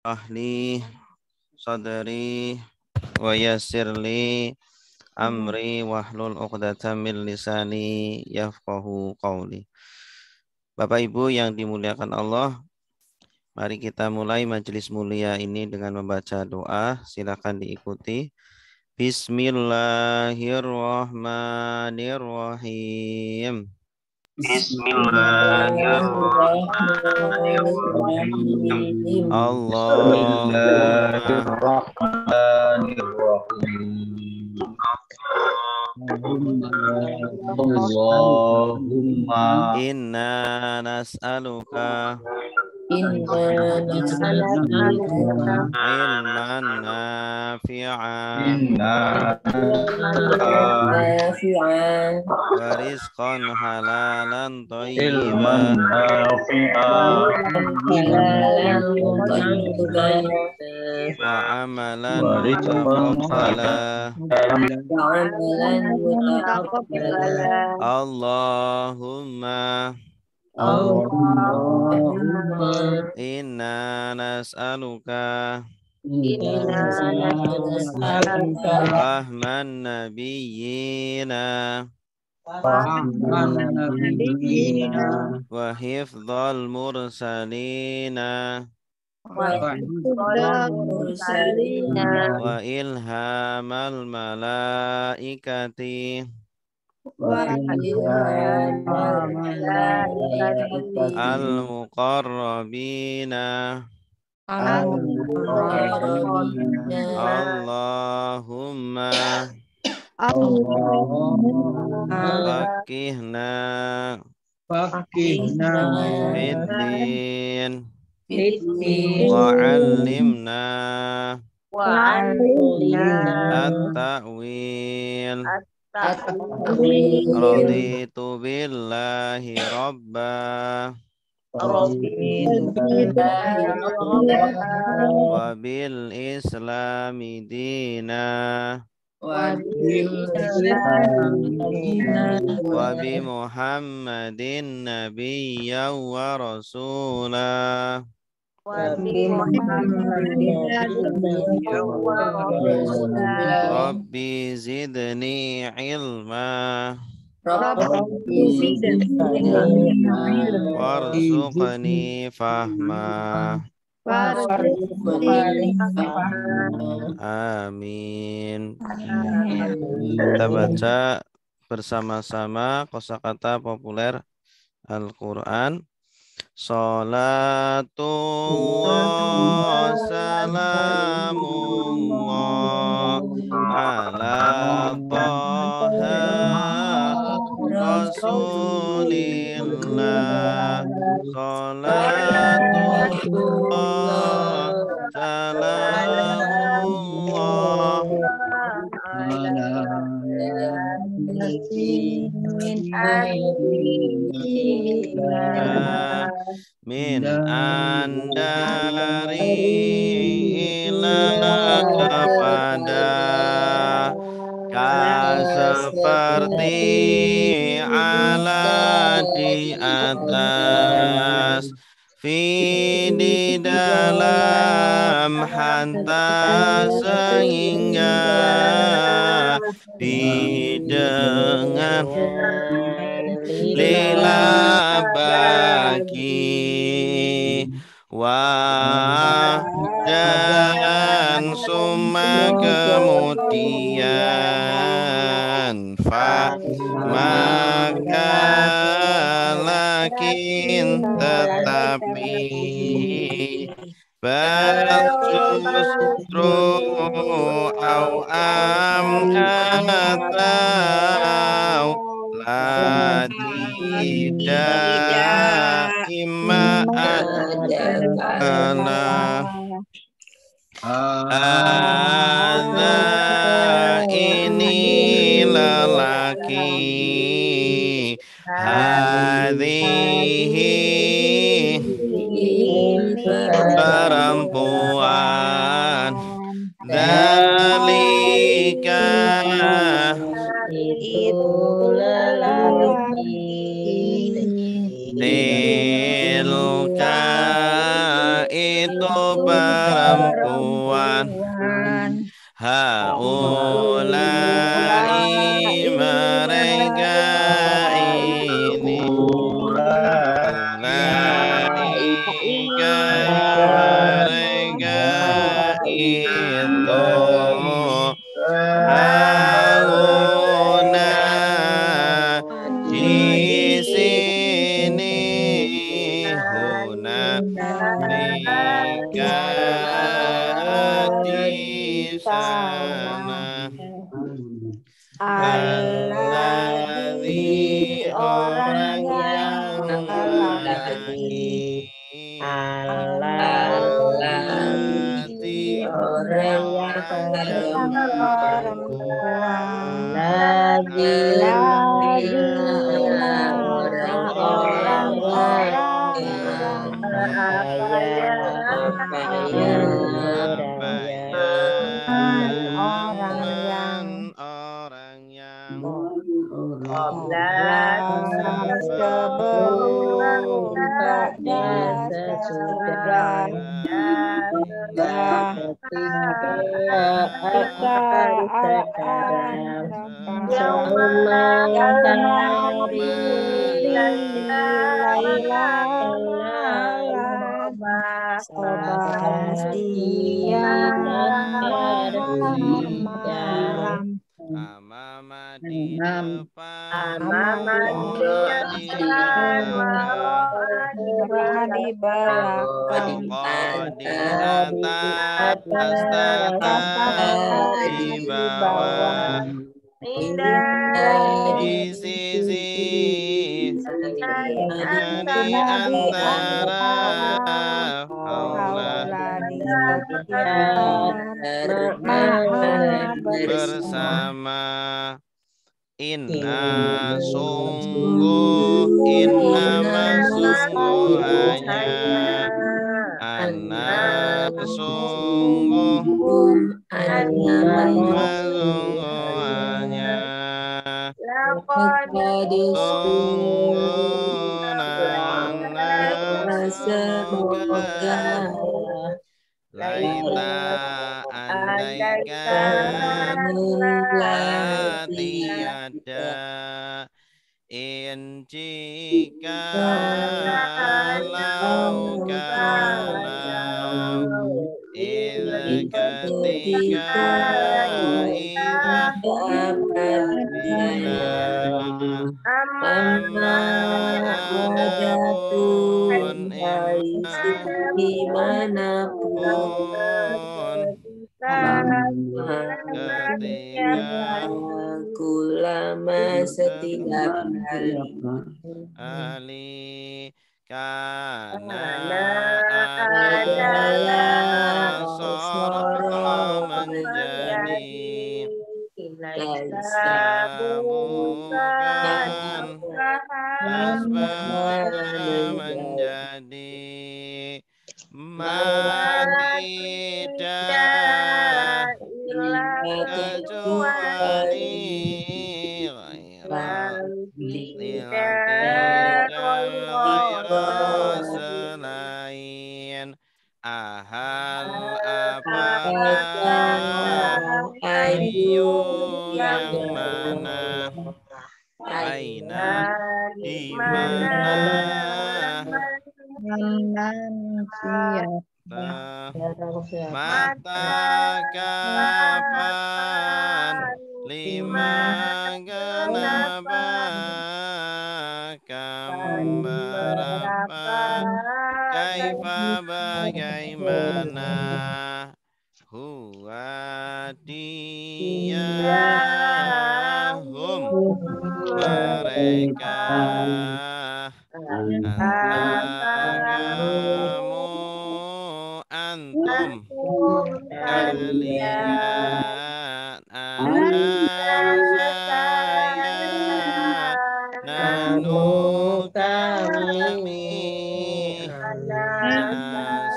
ahli sadri wa yassirli amri wahlul 'uqdatam min lisani yafqahu qawli. Bapak Ibu yang dimuliakan Allah, mari kita mulai majelis mulia ini dengan membaca doa. Silakan diikuti. Bismillahirrahmanirrahim. Bismillahirrahmanirrahim. Allahumma inna nas'aluka ilman nafi'an wa rizqan halalan thayyiban wa amalan mutaqabbala. Allahumma inna nas'aluka fahman nabiyyina wa hifdzal mursalina wa ilhamal malaikati al-muqarrabina. Allahumma fakihna fiddin wa 'allimna at-ta'wil. Raditu billahi rabba wa bil islami dina wa bi Muhammadin nabiyyan wa rasulah. Rabbi zidni ilma warzuqni fahma. Amin. Kita baca bersama-sama kosakata populer Al-Quran. Salatullah salamullah ala Taha Rasulillah. Salatullah salamullah min andari ila pada seperti ala di atas di dalam hatta sehingga didengar lila bagi dan summa kemudian maka lakin tetapi justru au atau la tidak imma adalah ini lelaki hadhihi perempuan dalika tilka itu perempuan. Haulai mereka ini. Ulaika mereka itu. Hauna di sini. Hunalika di sana. Alladzi orang yang lagi. Alladzi orang perempuan. Orang yang sebelum sesudah Amama di depan di belakang di atas tata di bawah di sisi di antara haula bersama. Inna sungguh hanya Anna sungguh hanya sungguh semoga laita andaikan tiada kalau ketika adapun dimanapun ketika lama setiap Ali karena adalah soro menjadi bukan asbab menjadi tidak kecuali selain ahal apakah ayu yang mana aina di mana mata kapan lima kenapa kam berapa kaifa bagaimana huwa dia mereka kamu antum kalian saya nanu kami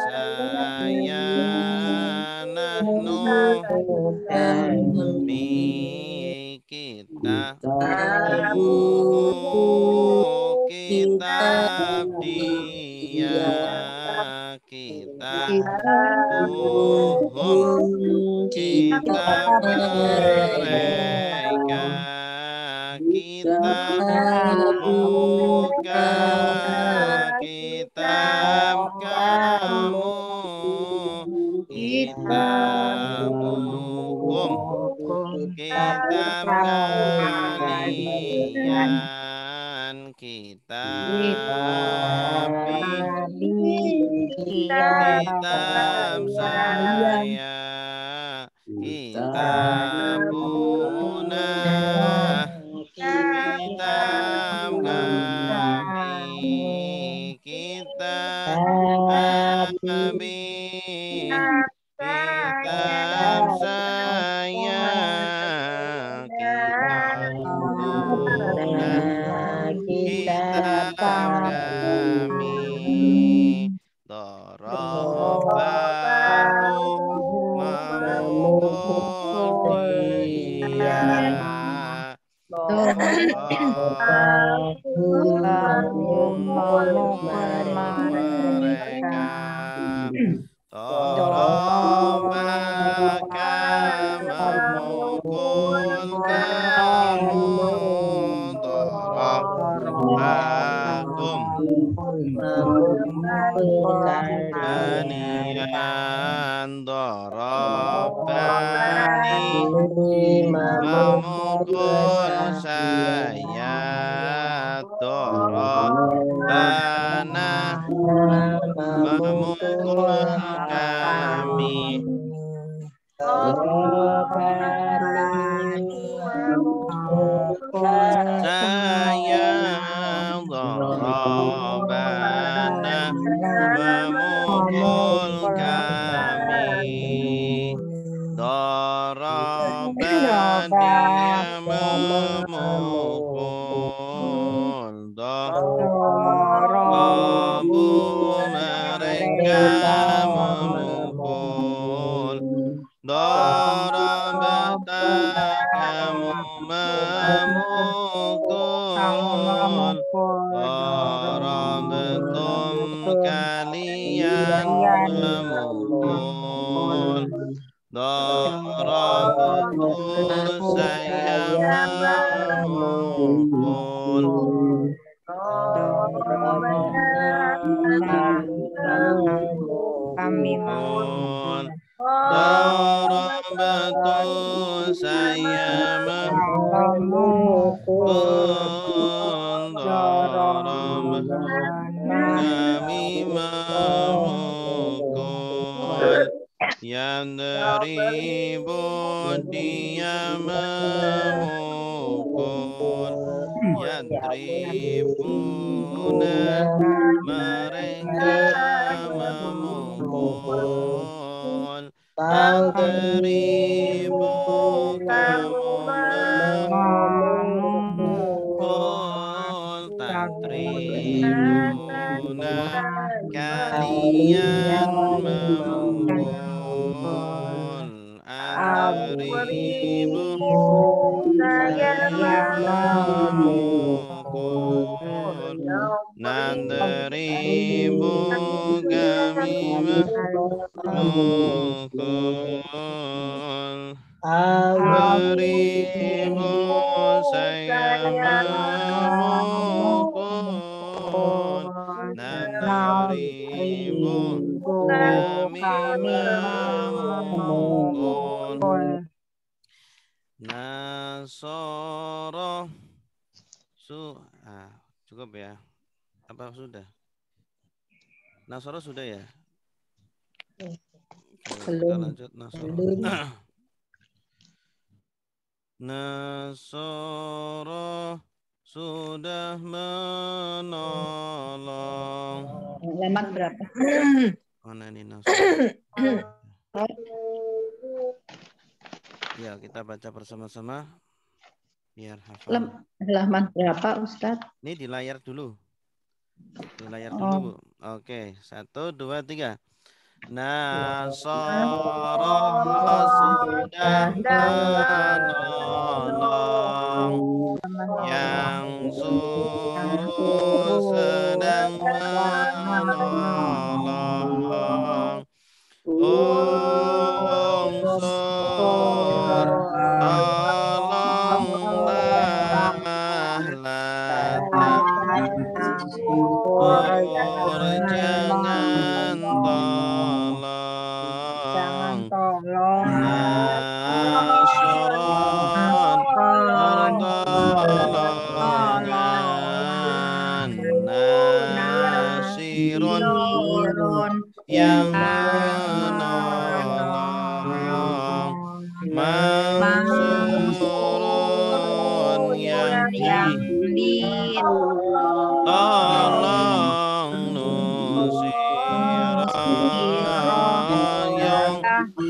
saya nahnu mi kita kitab dia kitab Sungguh kita mereka, kita buka kitab kamu, kitab hukum, kitab kalian, kitab kitab saya, kitab punah, kitab kami, kitab Abi, kitab saya, kitab punah, kitab kami, darabahu memukul dia, memukul mereka, darabaka memukul kamu, darabakum kalian, darabani memukul saya, darabana memukul kami, saya, darabana memukul kami, darabani memukul, darabu mereka memukul, darabata kamu memukul, darabtum kalian memukul, darabtul saya memukul, darabtul saya memukul, darab kami memukul, yadribu dia memukul, yadribuna mereka memukul, tadribu kamu memukul, tadribuna kalian memukul, adribu saya memukul, nadribu kami memukul, beribu saya memukul, nadribu kami memukul, nasoro cukup ya, apa sudah? Nasoro sudah ya? Kita lanjut nasoro. Nasoro sudah menolong. Halaman berapa? Mana ini nasoro? Ya, kita baca bersama-sama biar hafal. Halaman berapa, Ustadz? Ini di layar dulu. Di layar dulu, Bu. Oke, 1, 2, 3. Nasara sudah menolong, yang suruh sedang menolong.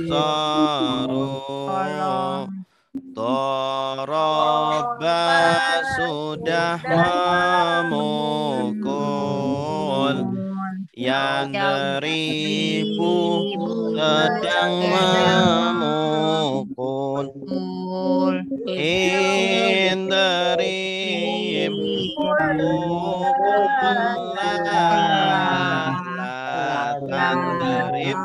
Saru. Doroba sudah memukul. Yandribu sedang memukul. Indarib pukullah. Tandrib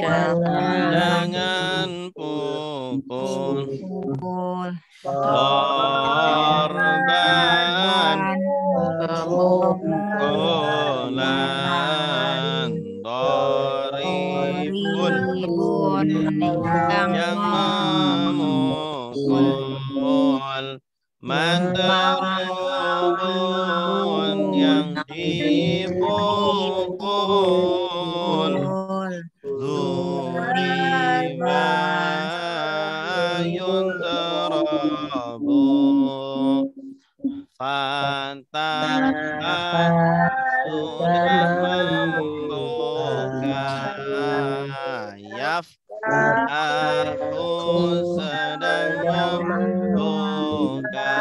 jangan pukul. Korban pemukulan. Doribun yang memukul. Mandarubun yang dipukul. Zuriba yundarabu. Fantah sudah membuka. Yaf aku sedang membuka.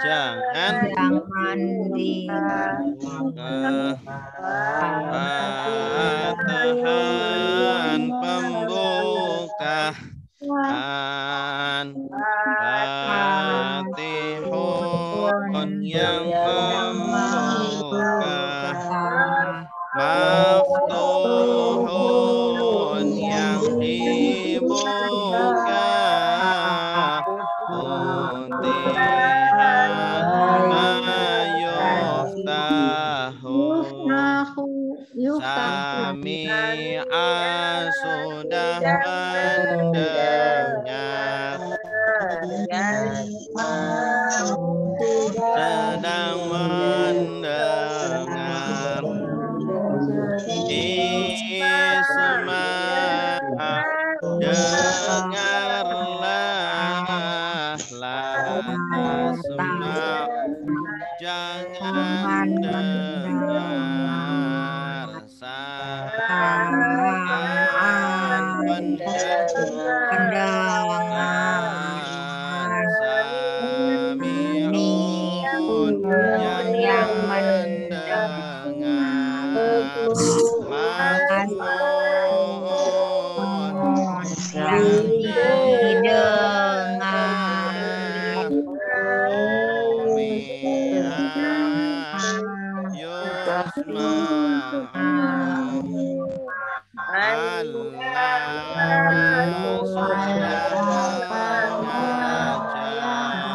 Jangan Fatahan pembuka. Fatihun yang membuka. Maftuhun yang dibuka. Futihat mayuftahu. Sami'a sudah mendengar. Sedang mendengar. Isma' dengarlah. Lasma' jangan dengar. Sam'an pendengar. Sami'un yang mendengar. Masmu'un yang didengar. Sumi'a yusma'u. Allah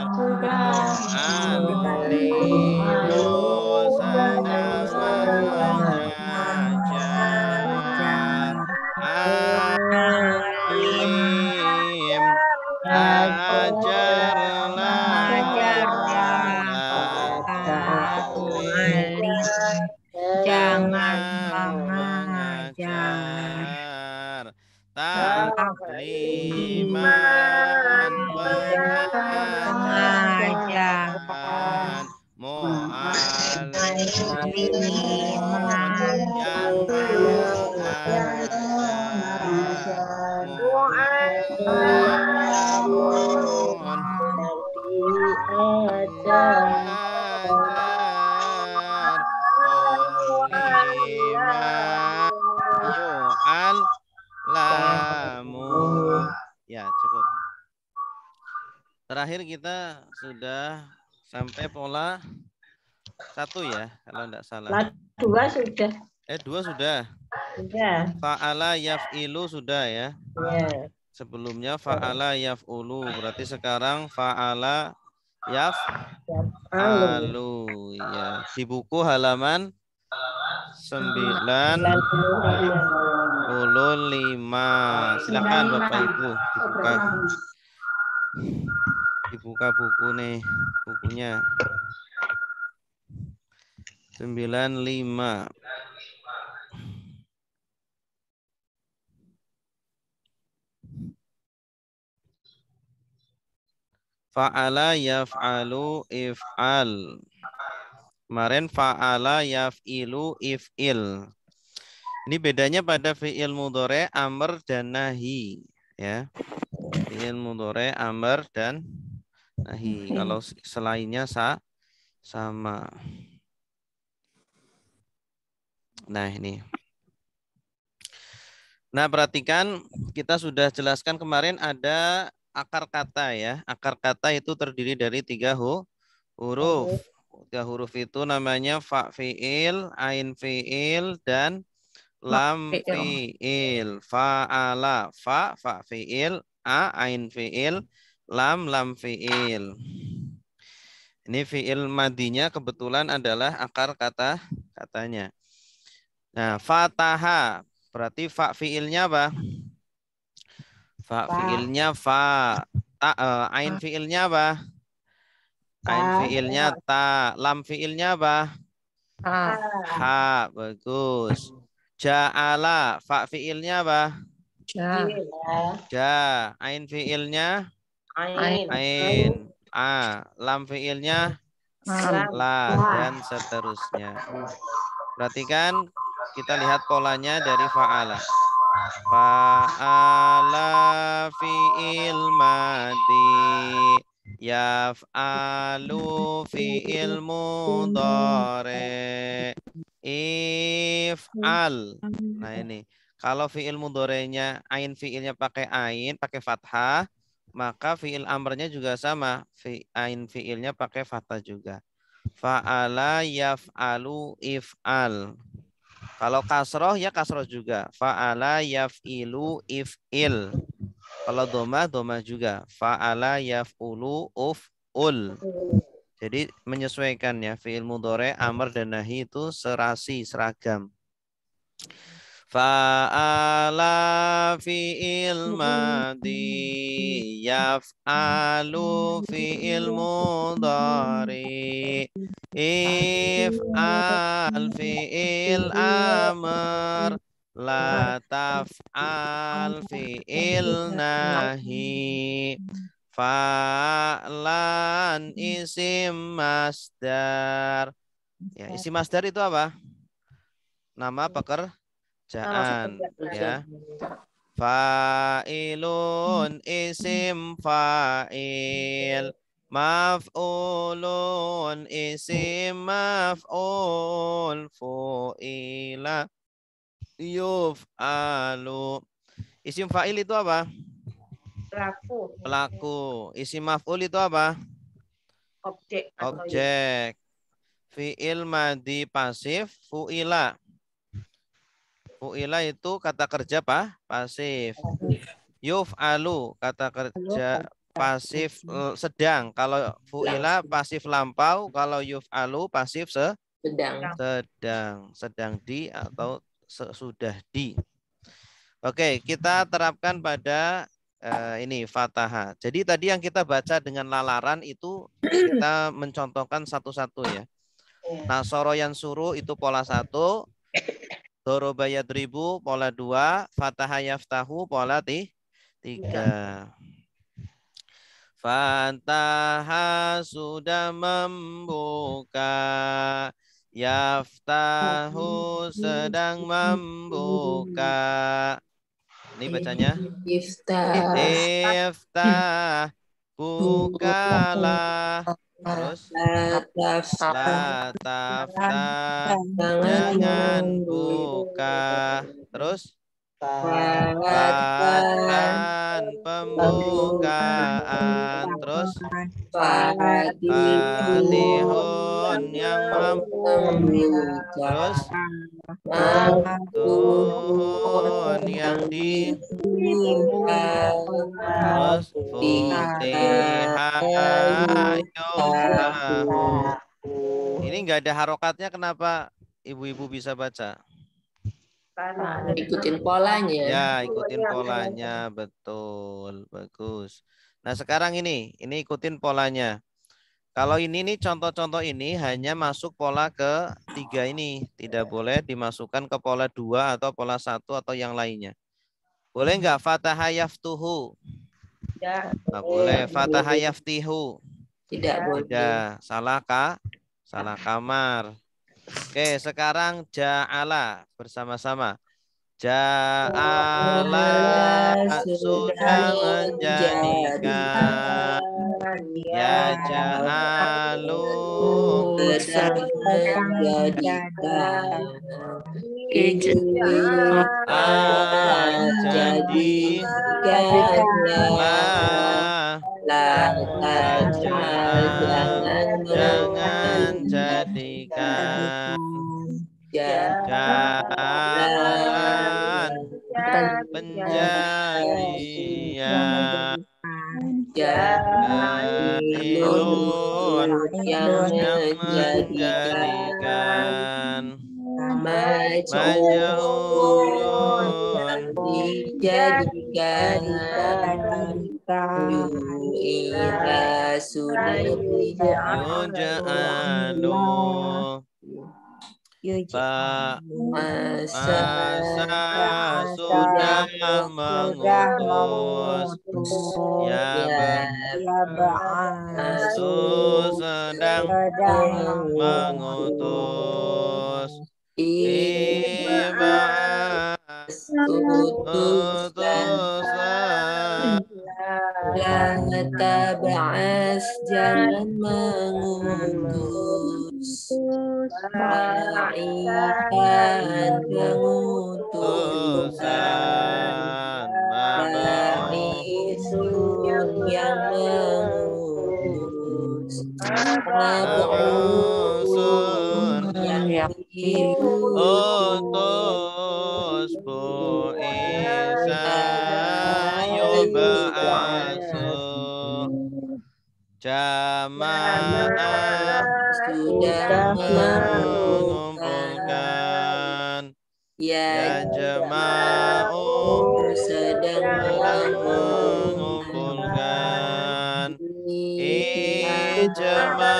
sudah mengajar. Alimu sedang mengajar. Alim ajarlah. Alim jangan mengajar. Takliman pengajaran. Mu'allimun yang mengajar. Mu'allamun diajar. Lima yu'allamu. Ya, cukup. Terakhir kita sudah sampai pola 1 ya, kalau tidak salah. 2 sudah. 2 sudah. Sudah. Fa'ala yaf'ilu sudah ya. Ya. Sebelumnya fa'ala yaf'ulu. Berarti sekarang fa'ala yaf'alu. Ya. Di buku halaman 95. Silakan Bapak Ibu dibuka. Dibuka buku nih, bukunya. 95. Fa'ala yaf'alu if'al. Kemarin fa'ala yaf'ilu if'il. Ini bedanya pada fi'il mudhari, amr dan nahi, ya. Fi'il mudhari, amr dan nahi. Kalau selainnya sama. Nah, ini. Nah, perhatikan kita sudah jelaskan kemarin ada akar kata ya. Akar kata itu terdiri dari 3 huruf. 3 huruf itu namanya fa fi'il, ain fi'il, dan lam fi'il. Fa'ala, fa fi'il, ain fi'il, lam fi'il. Ini fi'il madinya kebetulan adalah akar katanya. Nah, fataha berarti fa fi'ilnya apa? Fa fi'ilnya fa. Ain fi'ilnya apa? Ain fi'ilnya ta. Lam fi'ilnya apa? Ha. Bagus. Ja'ala. Fa fi'ilnya apa? Ja. Ain fi'ilnya? Ain. Lam fi'ilnya? La. Dan seterusnya. Perhatikan, kita lihat polanya dari fa'ala. Fa'ala fi'il madi, yaf'alu fi'il mudhari, if'al. Nah ini, kalau fi'il mudhari'nya ain fi'ilnya pakai ain, pakai fathah, maka fi'il amrnya juga sama, ain fi'ilnya pakai fathah juga. Fa'ala yaf'alu if'al. Kalau kasroh ya kasroh juga. Fa'ala yaf'ilu if'il. Kalau domah juga. Fa'ala yaf'ulu uf'ul. Jadi menyesuaikan ya. Fi'il mudhari, amr dan nahi itu seragam. Fa'ala fi'il madi, yaf'alu fi'il mudhari, if'al fi'il amr, la taf'al fi'il nahi, fa'lan isim masdar. Ya, isim masdar itu apa? Nama pekerjaan. Ya. Fa'ilun isim fa'il, maf'ulun isim maf'ul, fu'ila yuf'alu. Isim fa'il itu apa? Pelaku. Isim maf'ul itu apa? Objek. Fi'il madi pasif, fu'ila. Fu'ila itu kata kerja pasif. Yuf'alu kata kerja pasif sedang. Kalau fu'ila pasif lampau, kalau yuf'alu pasif sedang di atau sesudah di. Oke, kita terapkan pada ini fataha. Jadi tadi yang kita baca dengan lalaran itu kita mencontohkan satu-satu ya. Nasoro yang suruh itu pola 1. Doroba yadribu pola 2, fataha yaftahu pola 3. Fataha sudah membuka, yaftahu sedang membuka. Ini bacanya. Iftah, bukalah. Terus la taftah, jangan buka. Terus fatan, pembukaan. Terus fatihun, yang membuka. Terus maftuhun, yang terus futihah yuftahu. Ini enggak ada harokatnya, kenapa ibu-ibu bisa baca? Ikutin polanya. Ya, ikutin polanya, betul, bagus. Nah sekarang ini ikutin polanya. Kalau ini nih contoh-contoh ini hanya masuk pola ke-3 ini, tidak boleh dimasukkan ke pola 2 atau pola 1 atau yang lainnya. Boleh enggak? Fataha yaftuhu. Nggak boleh. Fataha yaftihu. Tidak boleh. Tidak. Salah kah? Salah kamar. Oke, sekarang ja'ala bersama-sama. Ja'ala sudah menjadikan. Ya ja'alu Sedang menjadikan. jadikanlah jangan jadikan jalan penjadian jadilun yang menjadikan maj'ulun dijadikan yu'ila sudah yuja'alu masa sudah mengutus ya ba'asu sedang mengutus utusan la tab'as jangan mengutus ba'ikan mengutus utusan ba'isun yang mengutus mab'usun yang utus bu Isa yub'asu jamaah sudah mengumpulkan ya jama'u sedang mengumpulkan ijma'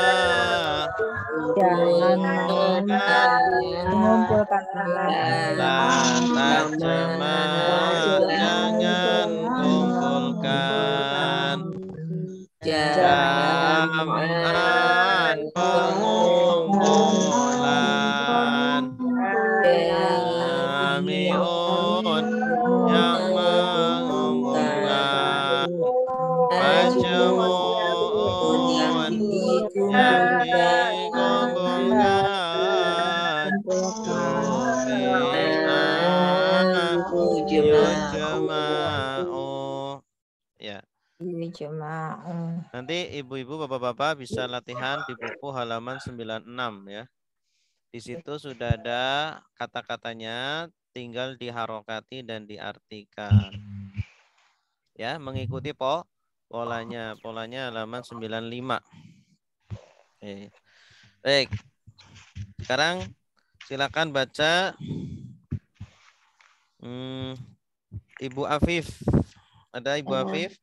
lantas jangan kumpulkan jam'an pengumpulan jami'un yang mengumpulkan majmu'un yang dikumpulkan yujma'u ya. Nanti ibu-ibu bapak-bapak bisa latihan di buku halaman 96 ya. Di situ sudah ada kata-katanya, tinggal diharokati dan diartikan. Ya, mengikuti polanya. Polanya halaman 95. Oke. Baik. Sekarang silakan baca Ibu Afif. Ada Ibu Afif?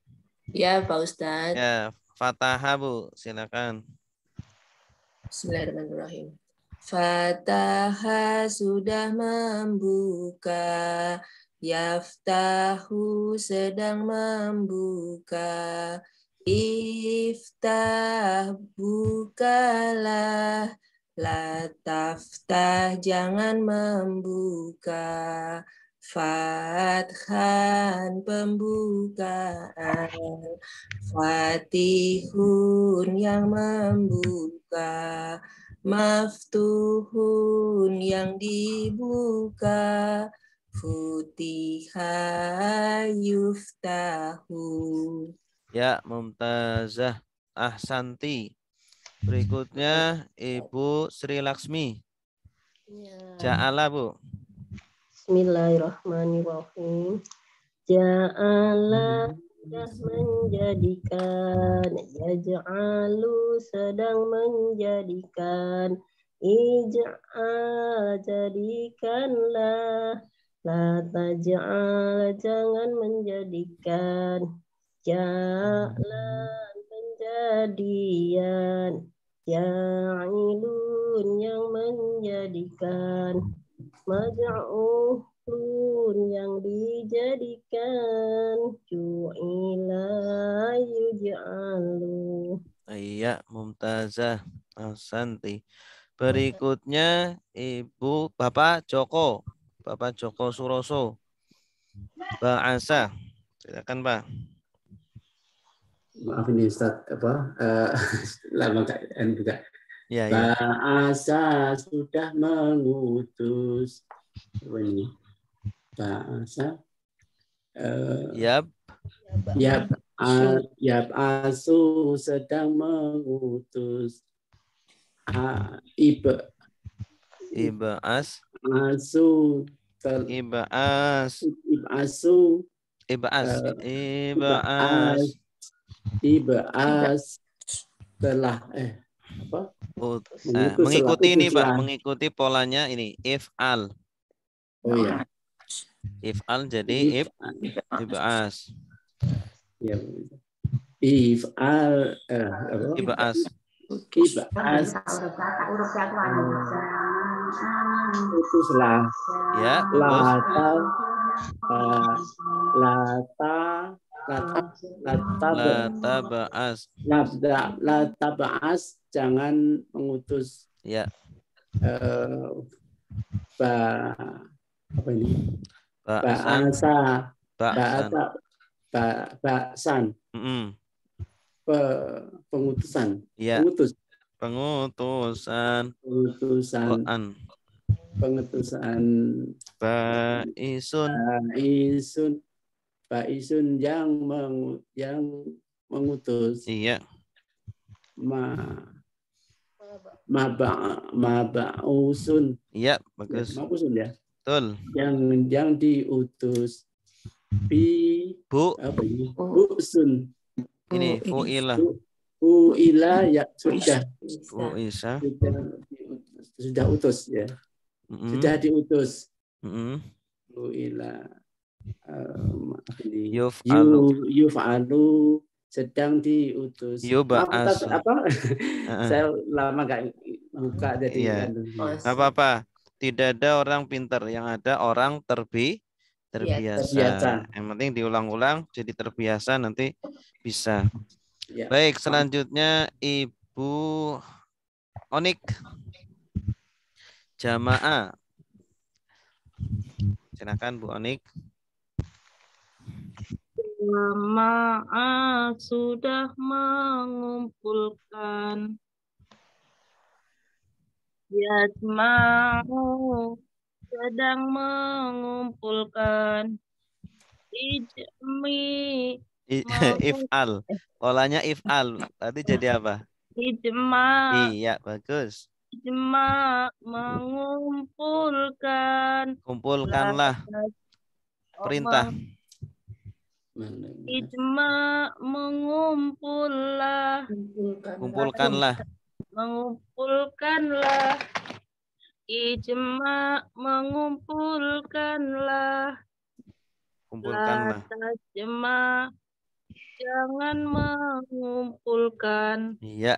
Ya, Pak Ustadz. Ya, Fataha Bu, silakan. Bismillahirrahmanirrahim. Fataha sudah membuka, yaftahu sedang membuka, iftah bukalah, la taftah jangan membuka, fathan pembukaan, fatihun yang membuka, maftuhun yang dibuka, futiha yuftahu. Ya, Mumtazah. Ahsanti. Berikutnya Ibu Sri Laksmi. Ja'ala Bu. Bismillahirrahmanirrahim. Ja'ala sudah menjadikan, yaj'alu sedang menjadikan, ij'al jadikanlah, la taj'al jangan menjadikan, ja'lan penjadian, ja'ilun yang menjadikan, maj'u yang dijadikan, ju'ila yuj'alu. Iya, mumtazah. Ahsanti. Berikutnya Ibu Bapak Joko. Bapak Joko Suroso. Ba'asa. Silakan, Pak. Maaf ini Ustaz, lama nggak juga. Ya, ya. Ba'asa sudah mengutus. Apa ini? Ba'asa. Yap. Yap asu sedang mengutus. Ibas. Asu. Ibas. Asu. Ibas. Ibas. Ibas. Telah apa? Mengikuti ini Pak, mengikuti polanya ini if'al. Oh ya. If'al jadi ibas. Ya. If'al Ibas. Ibas. Utuslah. Ya, Lata ba'as jangan mengutus. Ya. Apa ini? Ba'san. Pengutusan. Ya. Pengutusan. Ba'isun yang mengutus. Iya. Maba'usun. Iya, bagus. Maba'usun ya. Betul. Yang diutus. Apa ini? Bu'sun. Ini fu'ilah. Fu'ilah ya sudah. Fu'isa. Sudah utus ya. Sudah diutus. Fu'ilah. Yuf'alu sedang diutus. Apa? Saya lama nggak buka jadi. Apa-apa. Tidak ada orang pintar, yang ada orang terbiasa. Yang penting diulang-ulang jadi terbiasa, nanti bisa. Ya. Baik, selanjutnya Ibu Onik. Jamaah. Silakan Bu Onik. Jamaah sudah mengumpulkan. Yajma'u sedang mengumpulkan. Ijmi if'al. Polanya if'al. Berarti jadi apa? Ijma. Iya, bagus. Ijma mengumpulkan. Kumpulkanlah. Perintah. Ijma mengumpullah. Kumpulkanlah. Mengumpulkanlah. Ijma mengumpulkanlah. Kumpulkanlah. Tajma jangan mengumpulkan. Iya.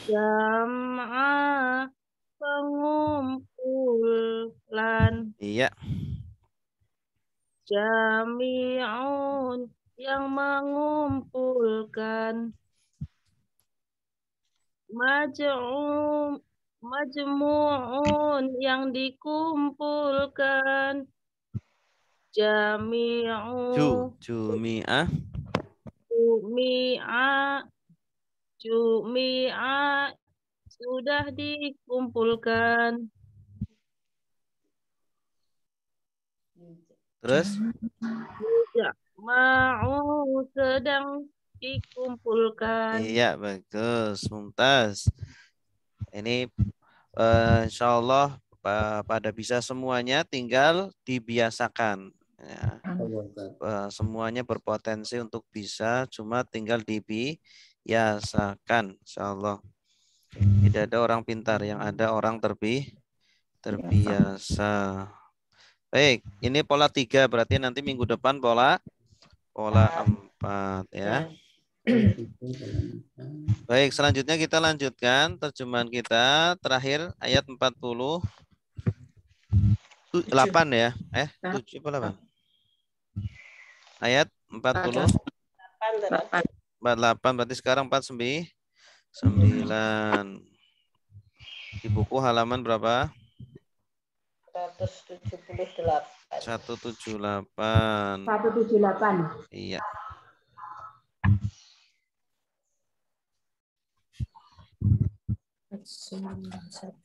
Jam'a pengumpulan. Iya. Jami'un yang mengumpulkan. Majmu'un yang dikumpulkan. Jami'u. Jumi'ah. Jumi'a sudah dikumpulkan. Terus? Ma'u sedang dikumpulkan. Iya, bagus. Mumtaz. Ini insya Allah pada bisa semuanya, tinggal dibiasakan. Ya. Semuanya berpotensi untuk bisa, cuma tinggal dibiasakan. Insya Allah. Tidak ada orang pintar, yang ada orang terbiasa. Baik, ini pola 3, berarti nanti minggu depan pola 4 ya. Baik, selanjutnya kita lanjutkan terjemahan kita terakhir ayat 40. 8 ya. 7 apa 8? Ayat 40. 48 berarti sekarang 49. Di buku halaman berapa? 178. 178. 178. Iya.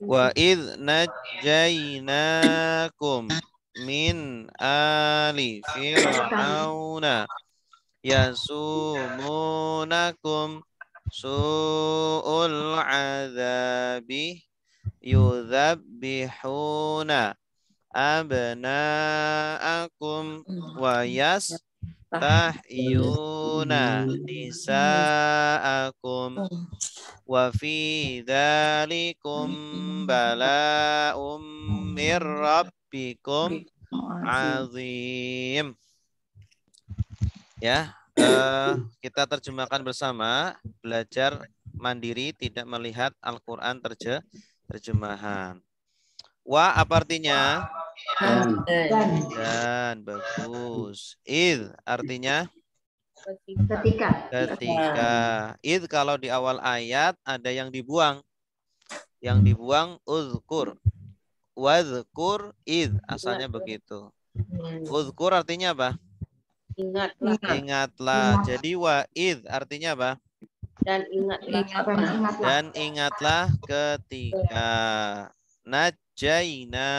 Wa idh najjaynakum min ali fir'auna yasumunakum su'ul azabi yudzabbihuna abna'akum wa yastahyuna nisa'akum wa fi dzalikum bala'um mir rabbikum azim. Ya, kita terjemahkan bersama, belajar mandiri tidak melihat Al-Qur'an terjemahan. Wa apa artinya? Dan bagus. Id artinya ketika. Id kalau di awal ayat ada yang dibuang. Yang dibuang uzkur. Wadzkur id asalnya begitu. Uzkur artinya apa? Ingatlah. Ingatlah. Jadi wa id artinya apa? Dan ingatlah. Dan ingatlah ketika najjaina.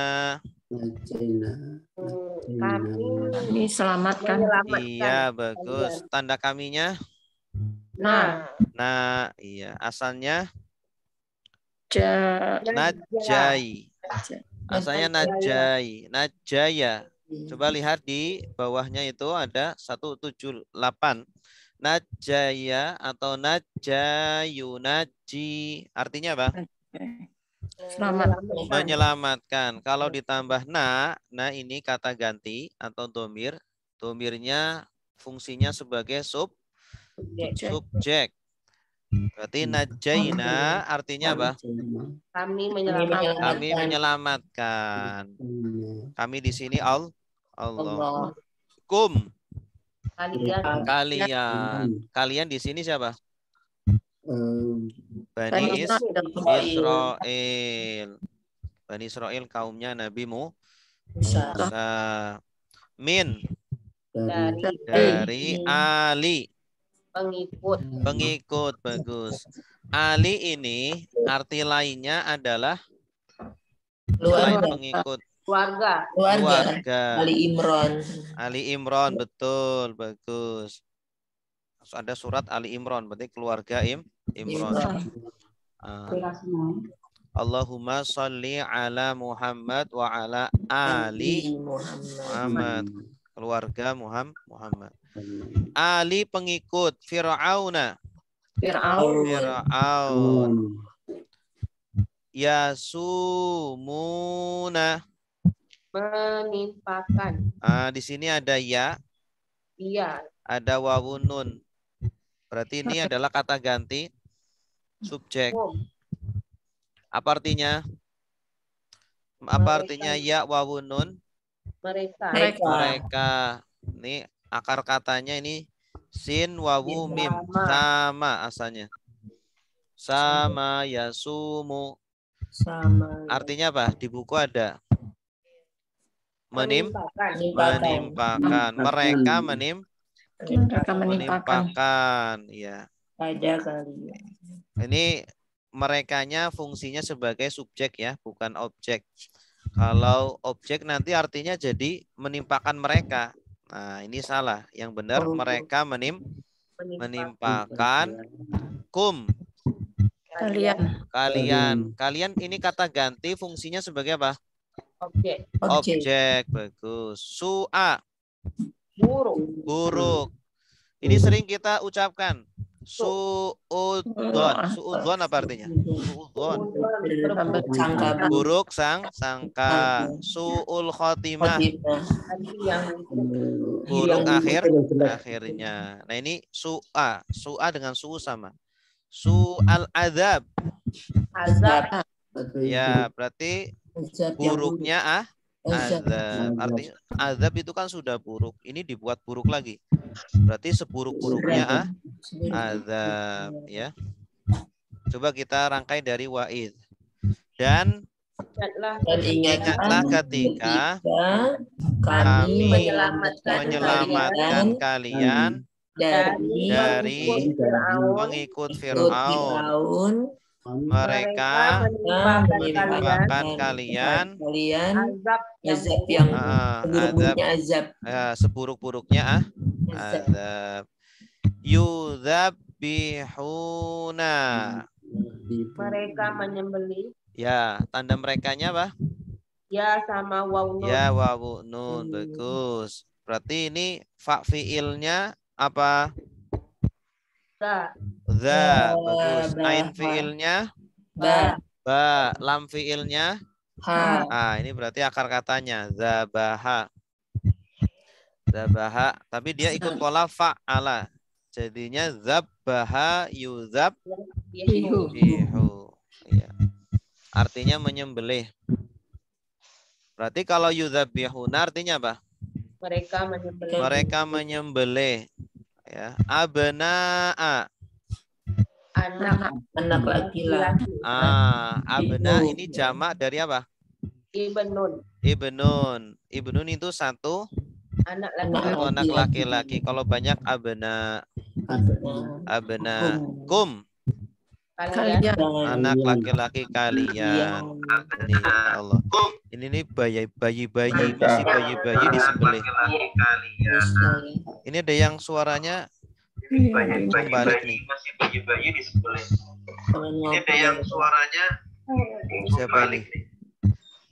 Kami selamatkan. Iya, bagus. Tanda kaminya? Nah. Nah, iya. Asalnya? Najjai. Najjai. Asalnya najjai. Najjaya. Coba lihat di bawahnya itu ada 178. Najjaya atau najjayu najji. Artinya apa? Selamat. Menyelamatkan. Kalau ditambah na ini kata ganti atau domir. Domirnya fungsinya sebagai subjek. Berarti najjaina artinya apa? Kami menyelamatkan. Kami menyelamatkan. Kami di sini Allah. Kum. Kalian di sini siapa? Bani Israel. Bani Israel kaumnya Nabi Musa. Min dari Ali. Pengikut bagus. Ali ini arti lainnya adalah selain pengikut. Keluarga. Ali Imran betul bagus. Ada surat Ali Imran berarti keluarga Imran. Allahumma sholli ala Muhammad wa ala ali Muhammad. Keluarga Muhammad. Ali pengikut Fir'auna. Fir'aun. Yasumuna. Menimpakan. Di sini ada ya. Iya. Ada wawun nun. Berarti ini adalah kata ganti subjek. Apa artinya? Apa artinya ya wawun nun? Mereka. Ini akar katanya ini sin wawu mim. Sama asalnya. Sama yasumu. Artinya apa? Di buku ada. Menimpakan. Mereka menimpakan. Ya. Ini merekanya fungsinya sebagai subjek ya, bukan objek. Kalau objek nanti artinya jadi menimpakan mereka. Nah, ini salah. Yang benar mereka menimpakan kum. Kalian ini kata ganti fungsinya sebagai apa? Objek. Bagus. Su'a. Buruk. Ini sering kita ucapkan. Su'udon. Su'udon apa artinya? Su'udon. Buruk sangka. Su'ul khotimah. Buruk akhirnya. Nah ini su'a. Su'a dengan su'u sama. Su'al azab. Ya berarti buruknya azab. Artinya azab itu kan sudah buruk. Ini dibuat buruk lagi. Berarti seburuk-buruknya azab ya. Coba kita rangkai dari wa'id. Dan ingatlah ketika kami menyelamatkan kalian dari mengikut Fir'aun. Mereka menimpakan kalian azab yang seburuk-buruknya azab. Yudzabihuna. Mereka menyembelih. Ya, tanda merekanya apa? Ya, sama waw nun. Ya, waw nun. Bagus. Berarti ini fa fiilnya apa? Za. Bagus. Ain fiilnya Ba. ba. Lam fiilnya ha. Ah, ini berarti akar katanya zabaha. Zabaha, tapi dia ikut pola fa'ala. Jadinya zabbaha yuzab bihu. Ya. Artinya menyembelih. Berarti kalau yudzabihuna artinya apa? Mereka menyembelih. Mereka menyembelih. Ya. Abna'a. Anak laki-laki. Abna ini jamak dari apa? Ibnun. Ibnun itu satu anak laki-laki. Kalau banyak abna kum. Kalian. Anak laki-laki kalian. Ini ya Allah. Ini nih bayi-bayi masih bayi-bayi disembelih. Ini ada yang suaranya kembali nih. Masih bayi-bayi disembelih. Ini ada yang suaranya siapa ini?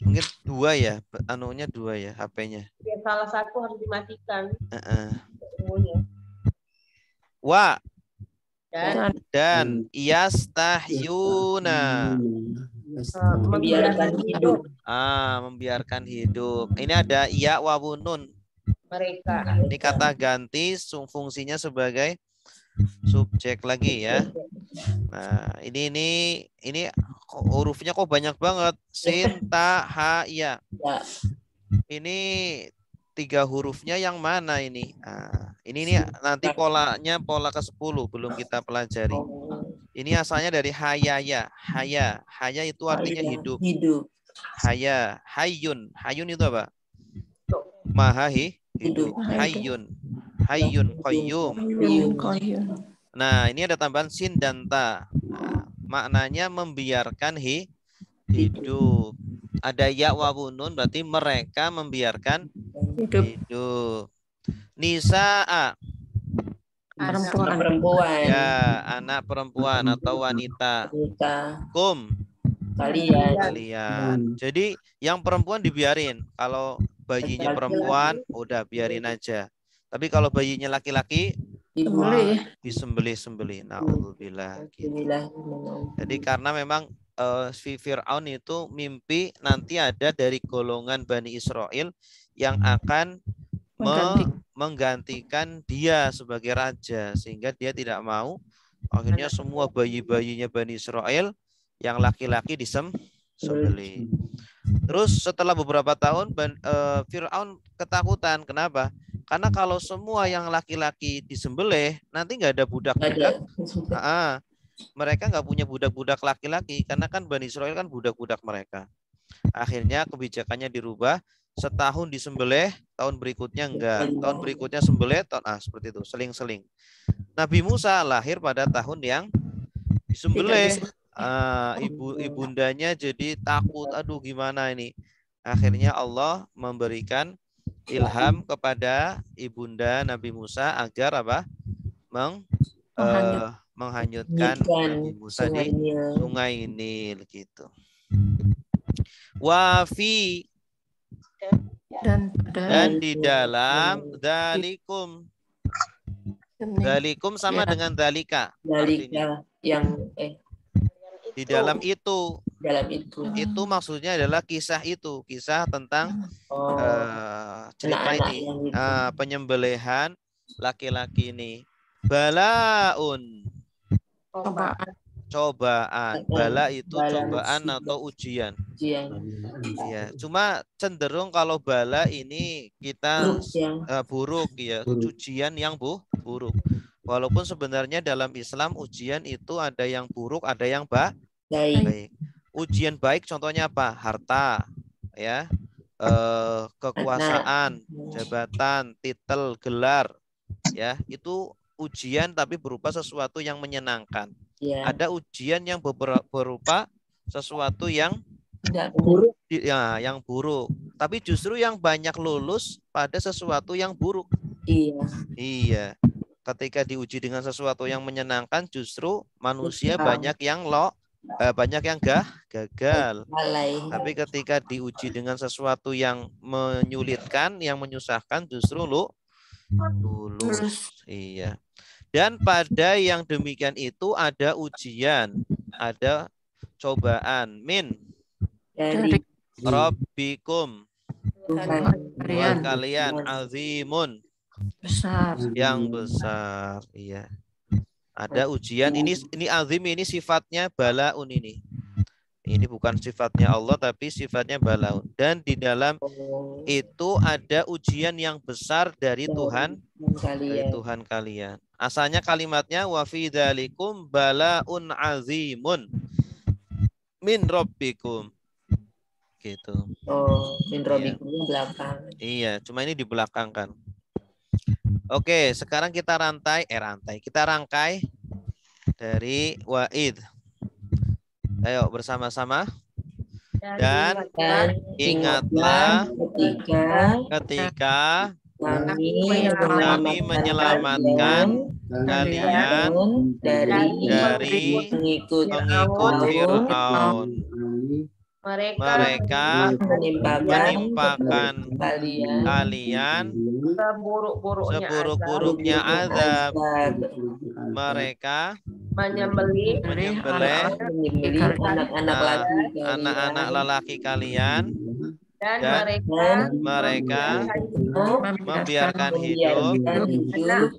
Mungkin dua ya, anunya dua ya, HP-nya. Ya, salah satu harus dimatikan. Wa Dan yastahyuna. membiarkan hidup. Membiarkan hidup. Ini ada ya wawunun. Mereka. Ini kata ganti fungsinya sebagai subjek lagi ya. Nah, ini hurufnya kok banyak banget. Sin, ta, ha, ya. Ini 3 hurufnya yang mana ini? Ini nih nanti polanya pola ke-10 belum kita pelajari. Ini asalnya dari hayaya. Haya itu artinya hidup. Haya, hayyun. Hayyun itu apa? Maha hidup. Hayyun qayyum. Nah, ini ada tambahan sin dan ta. Maknanya membiarkan hidup. Ada ya wawunun berarti mereka membiarkan hidup. Nisa'a. Perempuan. Ya, anak perempuan atau wanita. Kum. Kalian. Jadi yang perempuan dibiarin. Kalau bayinya perempuan, udah biarin aja. Tapi kalau bayinya laki-laki, disembelih. Na'udzubillah. Gitu. Jadi karena memang Fir'aun itu mimpi nanti ada dari golongan Bani Israel yang akan menggantikan dia sebagai raja, sehingga dia tidak mau. Akhirnya semua bayi-bayinya Bani Israel yang laki-laki disembelih. Terus setelah beberapa tahun Fir'aun ketakutan. Kenapa? Karena kalau semua yang laki-laki disembelih, nanti nggak ada budak-budak. Mereka nggak punya budak-budak laki-laki, karena kan Bani Israel kan budak-budak mereka. Akhirnya kebijakannya dirubah. Setahun disembelih, tahun berikutnya enggak. Tahun berikutnya sembelih, seperti itu, seling-seling. Nabi Musa lahir pada tahun yang disembelih. Ibundanya jadi takut, aduh gimana ini. Akhirnya Allah memberikan ilham kepada ibunda Nabi Musa agar apa? Menghanyutkan Nabi Musa di sungai Nil gitu. Wafi dan di dalam dalikum. Dalikum sama dengan dalika. Dalika yang di dalam itu. Itu maksudnya adalah kisah tentang cerita ini, penyembelihan laki-laki ini. Balaun. cobaan. Bala itu Bala cobaan musibah. atau ujian. Ujian. Iya, cuma cenderung kalau bala ini kita Buruk yang buruk ya, Buruk. ujian yang buruk. Walaupun sebenarnya dalam Islam ujian itu ada yang buruk, ada yang baik. baik. Ujian baik contohnya apa? Harta, ya, kekuasaan, jabatan, titel, gelar, ya, itu ujian tapi berupa sesuatu yang menyenangkan. Ya. Ada ujian yang berupa sesuatu yang Tidak Buruk. ya, yang buruk. Tapi justru yang banyak lulus pada sesuatu yang buruk. Iya. Iya. Ketika diuji dengan sesuatu yang menyenangkan, justru manusia Betul. banyak yang banyak yang gagal. Lalai. Tapi ketika diuji dengan sesuatu yang menyulitkan, yang menyusahkan, justru lulus. Iya. Dan pada yang demikian itu ada ujian, ada cobaan. Min Dari Rabbikum, Tuhan. buat kalian, azimun, Besar. yang besar. Iya. Ada ujian. Ini azim, ini sifatnya balaun ini. Ini bukan sifatnya Allah tapi sifatnya balaun. Dan di dalam itu ada ujian yang besar dari Tuhan, dari Tuhan kalian. Asalnya kalimatnya wa fi dzalikum balaun azimun min rabbikum. Gitu. Oh, min rabbikum belakang. Iya, cuma ini dibelakangkan. Oke, sekarang kita kita rangkai dari wa'id. Ayo bersama-sama. Dan ingatlah ketika kami menyelamatkan kalian dari pengikut Fir'aun. Mereka menimpakan kalian seburuk-buruknya azab. Mereka menyembelih anak-anak lelaki kalian, dan mereka membiarkan hidup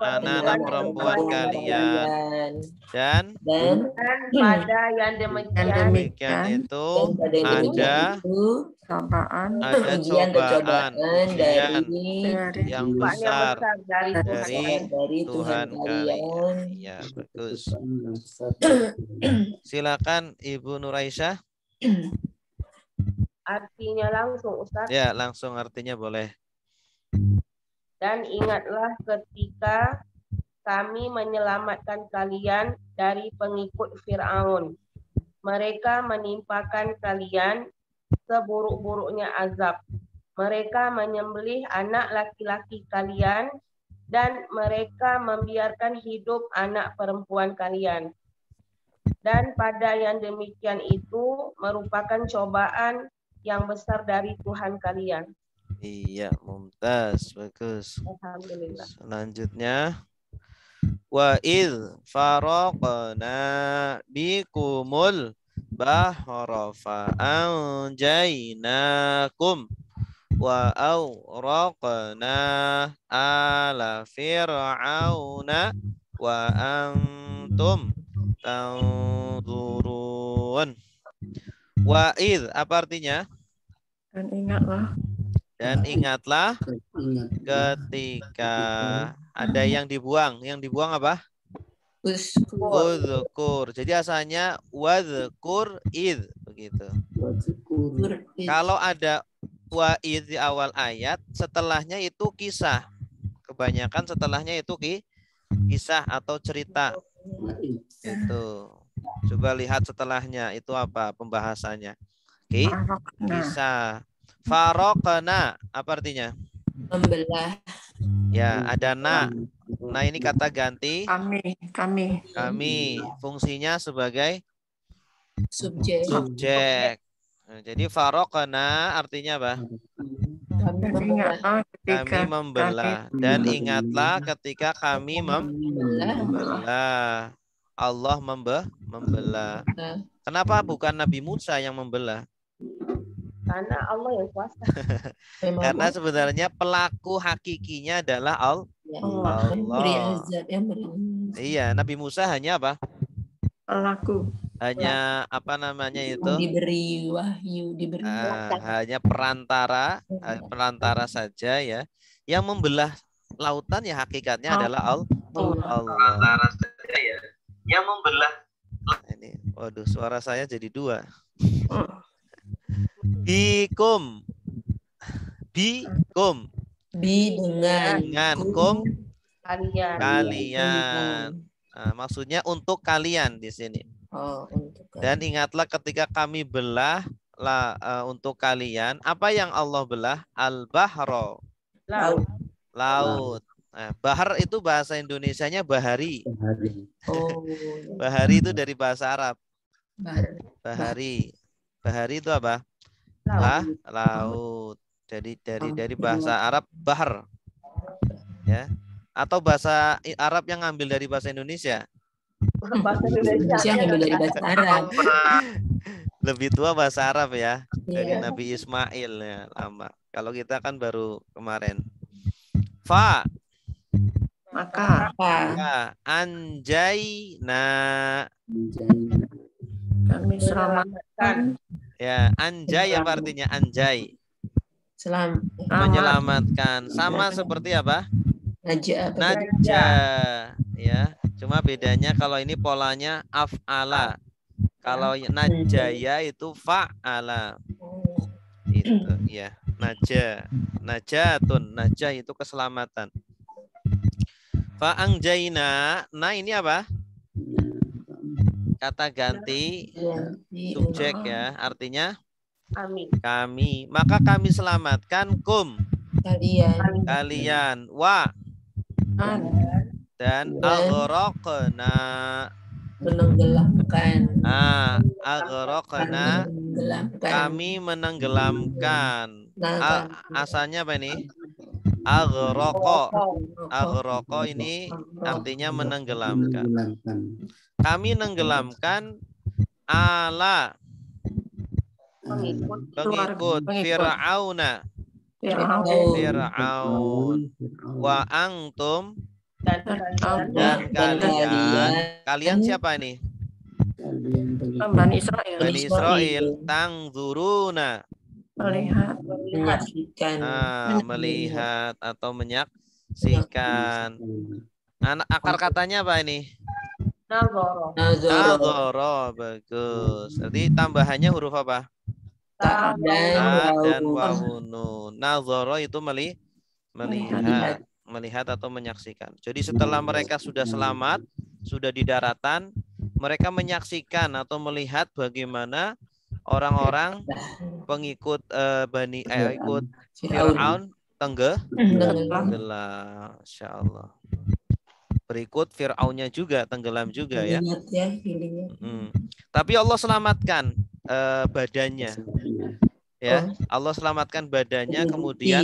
anak-anak perempuan kalian. Dan pada yang demikian itu ada cobaan ujian yang besar dari Tuhan kalian. Ya, bagus. Silakan Ibu Nuraisyah. Artinya langsung, Ustaz. Ya, langsung artinya boleh. Dan ingatlah ketika kami menyelamatkan kalian dari pengikut Fir'aun. Mereka menimpakan kalian seburuk-buruknya azab. Mereka menyembelih anak laki-laki kalian dan mereka membiarkan hidup anak perempuan kalian. Dan pada yang demikian itu merupakan cobaan yang besar dari Tuhan kalian. Iya, mumtaz, bagus. Alhamdulillah. Selanjutnya, wa idh faraqna bikumul bahra fa'anjaynakum wa awraqna ala fir'auna wa antum tanzurun. Wa idh, apa artinya? Dan ingatlah. Dan ingatlah ketika ada yang dibuang. Yang dibuang apa? Udzukur. Jadi asalnya wadzukur id, begitu. Kalau ada wa'id di awal ayat, setelahnya itu kisah. Kebanyakan setelahnya itu kisah atau cerita. Itu. Coba lihat setelahnya itu apa pembahasannya. Kisah. Faraqna, apa artinya? Membelah. Ya, ada na. Nah, ini kata ganti. Kami. Fungsinya sebagai Subjek. Nah, jadi faraqna artinya apa? Kami membelah. Dan ingatlah ketika kami membelah. Allah membelah. Kenapa bukan Nabi Musa yang membelah? Karena Allah yang kuasa. Karena sebenarnya pelaku hakikinya adalah Allah. Iya, Nabi Musa hanya apa? Pelaku. Hanya apa namanya itu? Diberi wahyu, diberi Hanya perantara saja ya. Yang membelah lautan ya hakikatnya adalah Allah. Yang membelah. Ini, waduh, suara saya jadi dua. Bikum. Bikum. bi dengan Kum Kalian. Nah, maksudnya untuk kalian di sini. Oh, untuk Dan ingatlah ketika kami belah untuk kalian, apa yang Allah belah? Al-bahro. Laut. Nah, bahar itu bahasa Indonesianya bahari. Oh, Bahari itu dari bahasa Arab. bahari. Bahari itu apa? Laut. Jadi dari bahasa Arab bahar. Ya. Atau bahasa Arab yang ngambil dari bahasa Indonesia. Bahasa Indonesia. Yang ambil dari bahasa Arab. Lebih tua bahasa Arab ya. Dari Iya. Nabi Ismail ya, lama. Kalau kita kan baru kemarin. Fa. Maka Ya, anjayna. kami selamatkan Ya, anjay apa artinya anjay? Menyelamatkan. Sama seperti apa? Najja. Ya, cuma bedanya kalau ini polanya af'ala. Kalau najjaya itu fa'ala. Itu ya, najja. Najatun, najjah itu keselamatan. Fa'angjaina, nah ini apa? Kata ganti subjek ya, artinya kami. Maka kami selamatkan kalian wa dan aghraqna menenggelamkan. Aghraqna kami menenggelamkan. Asalnya apa ini? Aghraqo ini artinya menenggelamkan. Kami menenggelamkan ala pengikut Fir'auna. Fir'aun wa antum dan kalian siapa ini? Bani Israel. Bani Israel tangzuruna melihat atau menyaksikan. Akar katanya apa ini? Nazoro. Bagus. Jadi tambahannya huruf apa? Ta dan wawunun. Nazoro itu melihat atau menyaksikan. Jadi setelah mereka sudah selamat, sudah di daratan, mereka menyaksikan atau melihat bagaimana orang-orang pengikut ikut Fir'aun tenggelam. Insyaallah. Berikut Fir'aunnya juga tenggelam juga ya. Tapi Allah selamatkan badannya. Ya, Allah selamatkan badannya kemudian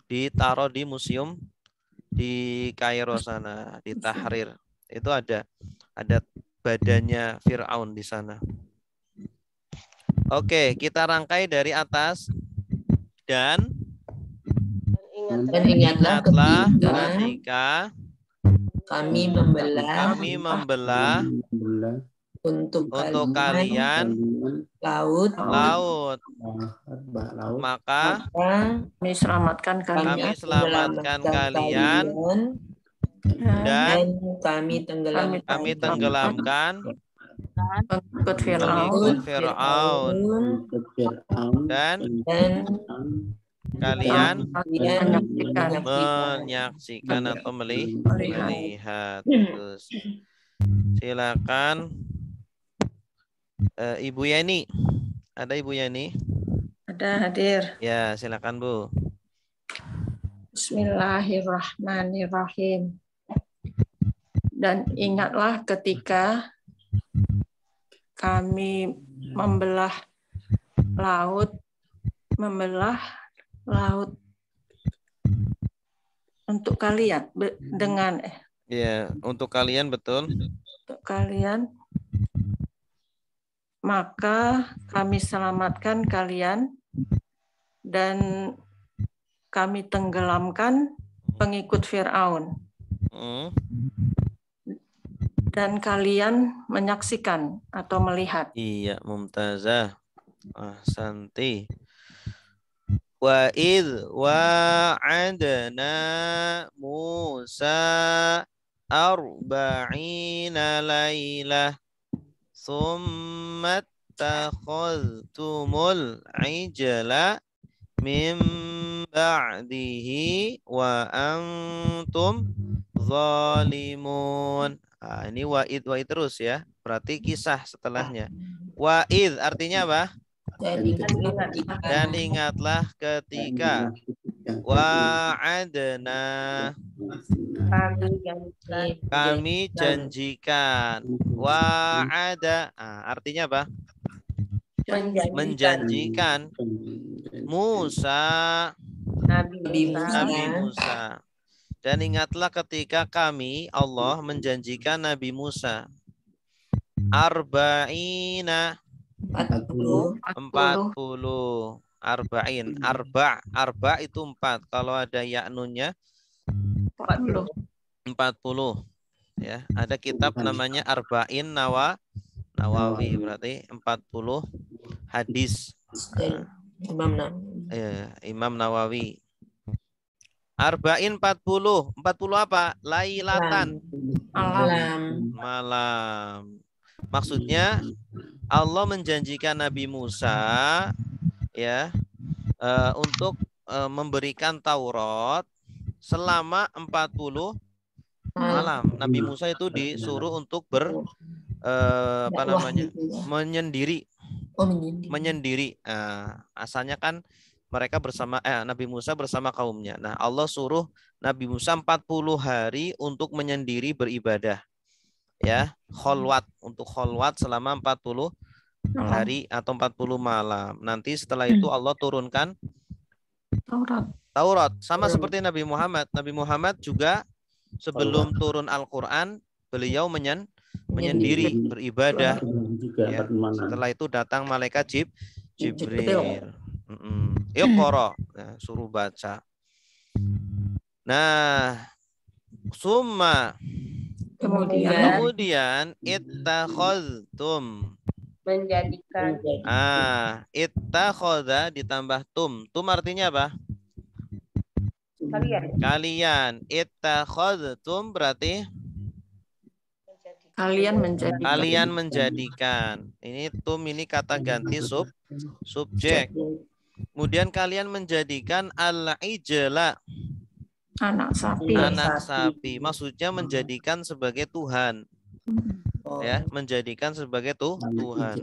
ditaruh di museum di Kairo sana, di Tahrir. Itu ada badannya Fir'aun di sana. Oke, kita rangkai dari atas. Dan ingatlah ketika kami membelah untuk kalian laut, maka kami selamatkan kalian dan kami tenggelamkan pengikut Fir'aun dan kalian menyaksikan atau melihat. Terus silakan Ibu Yani. Ada Ibu Yani? Ada hadir. Ya, silakan Bu. Bismillahirrahmanirrahim. Dan ingatlah ketika kami membelah laut untuk kalian dengan ya, untuk kalian betul. Untuk kalian, maka kami selamatkan kalian dan kami tenggelamkan pengikut Fir'aun. dan kalian menyaksikan atau melihat. Iya, mumtazah. Ahsanti. Wa idh wa'adna Musa arba'ina laylah thumma takhadhtumul ijla min ba'dihi wa antum zalimun. Ini wa'id terus ya. Berarti kisah setelahnya. Wa'id artinya apa? Dan ingatlah ketika wa'adna kami janjikan. Wa'ada artinya apa? Menjanjikan Musa Nabi Nabi Musa. Dan ingatlah ketika kami Allah menjanjikan Nabi Musa arba'ina 40 arba'in arba itu 4 kalau ada yaknunnya 40 ya. Ada kitab namanya Arba'in Nawawi berarti 40 hadis Imam Nawawi. Arba'in 40 apa? Lailatan malam. Maksudnya Allah menjanjikan Nabi Musa ya untuk memberikan Taurat selama 40 malam. Nabi Musa itu disuruh untuk menyendiri. Menyendiri. Asalnya kan mereka bersama Nabi Musa bersama kaumnya. Nah, Allah suruh Nabi Musa 40 hari untuk menyendiri beribadah. Ya, untuk kholwat selama 40 hari atau 40 malam. Nanti setelah itu Allah turunkan Taurat. Sama seperti Nabi Muhammad. Nabi Muhammad juga sebelum turun Al-Qur'an, beliau menyendiri beribadah. Ya. Setelah itu datang malaikat Jibril. Iqra, suruh baca. Nah, summa kemudian ittakhadhtum menjadikan ittakhadha ditambah tum artinya apa? Kalian ittakhadhtum berarti kalian menjadikan. Ini tum ini kata ganti subjek. Kemudian kalian menjadikan al-ijla anak sapi. Maksudnya menjadikan sebagai Tuhan. Ya, menjadikan sebagai Tuhan.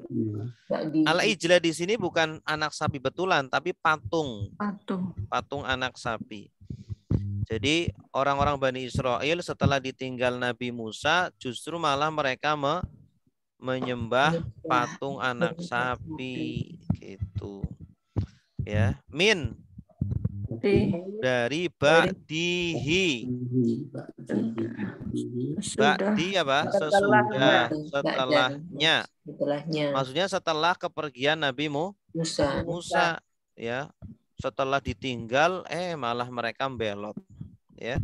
Al-ijla di sini bukan anak sapi betulan, tapi patung anak sapi. Jadi orang-orang Bani Israel setelah ditinggal Nabi Musa justru malah mereka menyembah patung anak sapi gitu. Ya, dari ba'dihi. Ba'di apa? Setelahnya. Maksudnya setelah kepergian Nabi Musa ya. Setelah ditinggal malah mereka belot ya.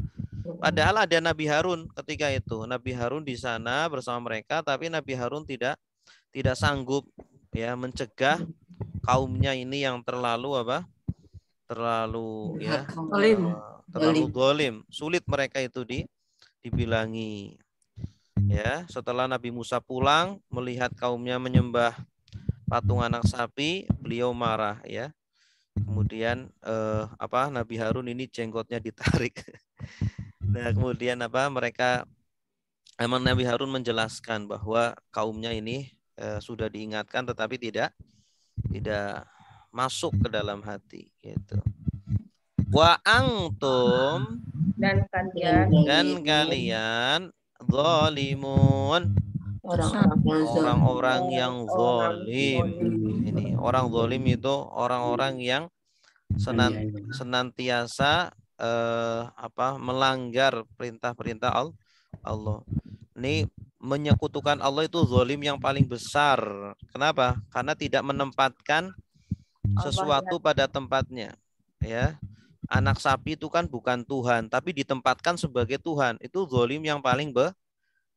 Padahal ada Nabi Harun ketika itu. Nabi Harun di sana bersama mereka, tapi Nabi Harun tidak sanggup ya mencegah kaumnya ini yang terlalu zalim. Sulit mereka itu dibilangi. Ya, setelah Nabi Musa pulang melihat kaumnya menyembah patung anak sapi, beliau marah ya. Kemudian Nabi Harun ini jenggotnya ditarik. Nah, kemudian Nabi Harun menjelaskan bahwa kaumnya ini sudah diingatkan tetapi tidak masuk ke dalam hati gitu. Wa antum dan kalian zalimun orang-orang yang zalim. Ini orang zalim itu orang-orang yang senantiasa melanggar perintah-perintah Allah. Ini menyekutukan Allah itu zalim yang paling besar. Kenapa? Karena tidak menempatkan sesuatu pada tempatnya. Ya, anak sapi itu kan bukan Tuhan, tapi ditempatkan sebagai Tuhan. Itu zalim yang paling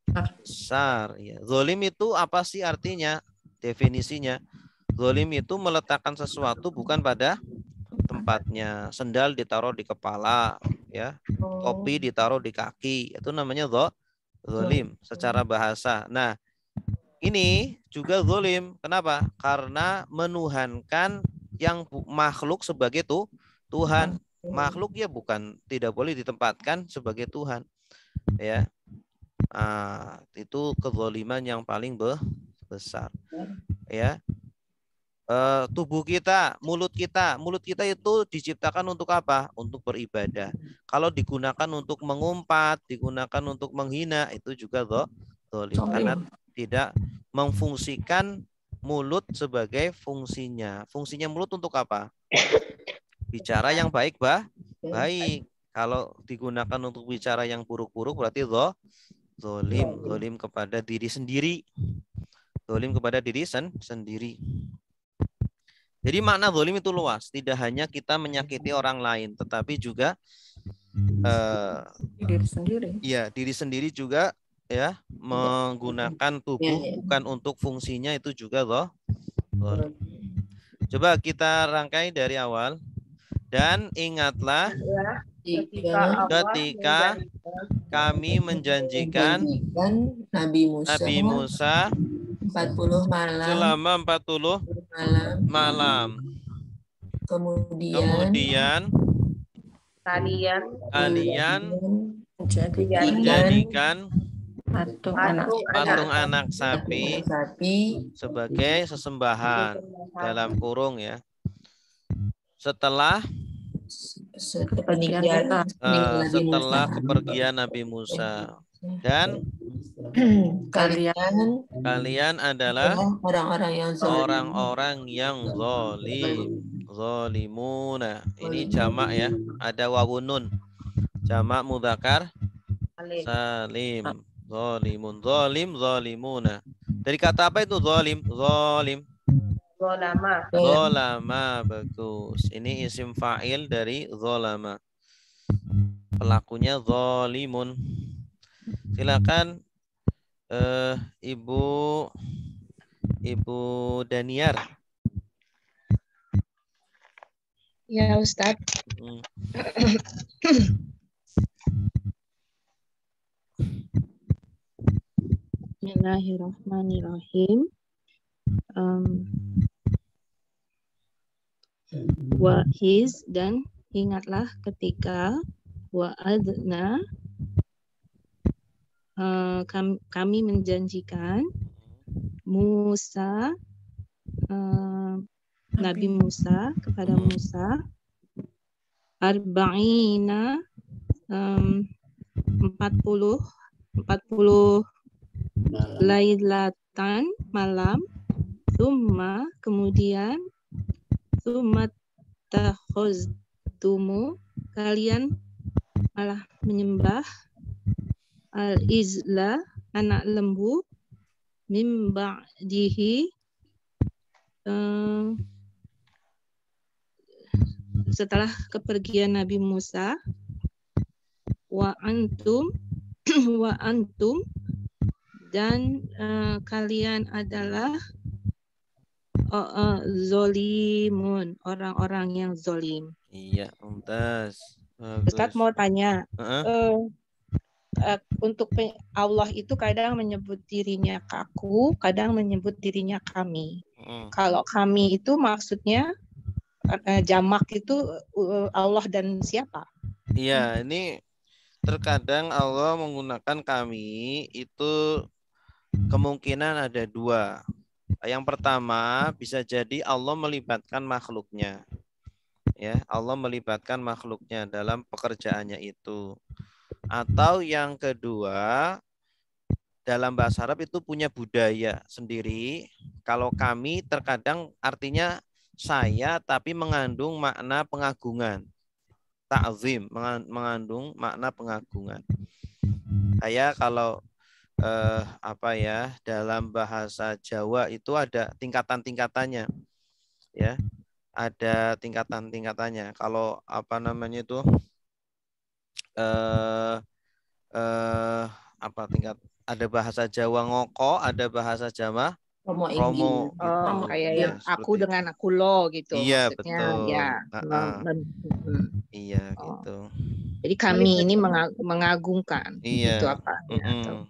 besar. Ya. Zolim itu apa sih artinya? Definisinya, zolim itu meletakkan sesuatu bukan pada tempatnya. Sendal ditaruh di kepala, ya, topi ditaruh di kaki, itu namanya zolim secara bahasa. Nah, ini juga zolim. Kenapa? Karena menuhankan yang makhluk sebagai Tuhan. Makhluk ya bukan, tidak boleh ditempatkan sebagai Tuhan. Ya, itu kezaliman yang paling besar. Ya, tubuh kita, mulut kita itu diciptakan untuk apa? Untuk beribadah. Kalau digunakan untuk mengumpat, digunakan untuk menghina, itu juga zalim. Karena tidak memfungsikan mulut sebagai fungsinya. Fungsinya mulut untuk apa? Bicara yang baik, baik. Kalau digunakan untuk bicara yang buruk-buruk berarti zalim kepada diri sendiri. Zalim kepada diri sendiri. Jadi makna zalim itu luas, tidak hanya kita menyakiti orang lain, tetapi juga diri sendiri. Ya, diri sendiri juga ya, menggunakan tubuh bukan untuk fungsinya, itu juga zalim. Coba kita rangkai dari awal. Dan ingatlah ketika kami menjanjikan Nabi Musa 40 malam selama 40 malam. Kemudian kalian menjadikan patung anak sapi sebagai sesembahan, dalam kurung ya. Setelah kepergian Nabi Musa, dan kalian adalah orang-orang yang zalimuna. Ini jamak ya, ada wawun nun, jamak mudzakkar salim. Zalimun, zalimuna. Dari kata apa itu zalim? Zolama, bagus. Ini isim fa'il dari zolama. Pelakunya zolimun. Silakan Ibu Daniar. Ya Ustadz. Bismillahirrahmanirrahim. Dan ingatlah ketika wa'adna kami menjanjikan Musa, Nabi Musa, kepada Musa arba'ina 40 lailatan malam, kemudian takhuztumu kalian malah menyembah al-izla anak lembu mim ba'dihi setelah kepergian Nabi Musa, wa antum dan kalian adalah zolimun, orang-orang yang zolim. Iya, mumtaz. Ustadz mau tanya, untuk Allah itu kadang menyebut dirinya kaku, kadang menyebut dirinya kami. Kalau kami itu maksudnya jamak itu Allah dan siapa? Iya, ini terkadang Allah menggunakan kami itu kemungkinan ada dua. Yang pertama bisa jadi Allah melibatkan makhluknya. Ya, Allah melibatkan makhluknya dalam pekerjaannya itu. Atau yang kedua, dalam bahasa Arab itu punya budaya sendiri. Kalau kami terkadang artinya saya, tapi mengandung makna pengagungan. Ta'zim, mengandung makna pengagungan. Kayak kalau dalam bahasa Jawa itu ada tingkatan-tingkatannya. Ya. Ada tingkatan-tingkatannya. Kalau tingkat ada bahasa Jawa ngoko, ada bahasa Jawa Romo Romo. Inggil. Oh, gitu. kayak Ya, yang aku seperti dengan aku lo gitu. Iya, Maksudnya betul. ya. Iya, Oh. gitu. Jadi kami ini mengagungkan. Iya. Itu apa? Ya, atau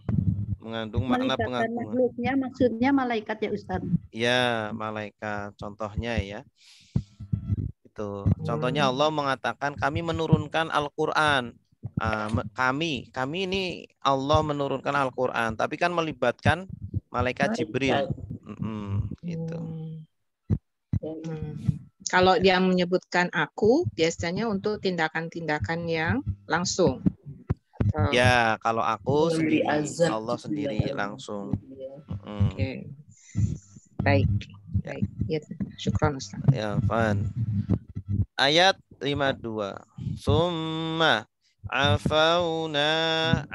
Mengandung makna Melibatkan pengagungan. makhluknya maksudnya malaikat ya Ustaz. Ya, malaikat. Contohnya ya. Itu. Contohnya Allah mengatakan kami menurunkan Al-Qur'an. Kami ini Allah menurunkan Al-Qur'an, tapi kan melibatkan malaikat Jibril. Gitu. Kalau dia menyebutkan aku, biasanya untuk tindakan-tindakan yang langsung. Ya, kalau aku Memberi sendiri, azab Allah gitu sendiri ya. langsung. Oke. Baik. Baik. Ya, syukran Ustaz. Ya, Fan. Ayat 52. Summa afauna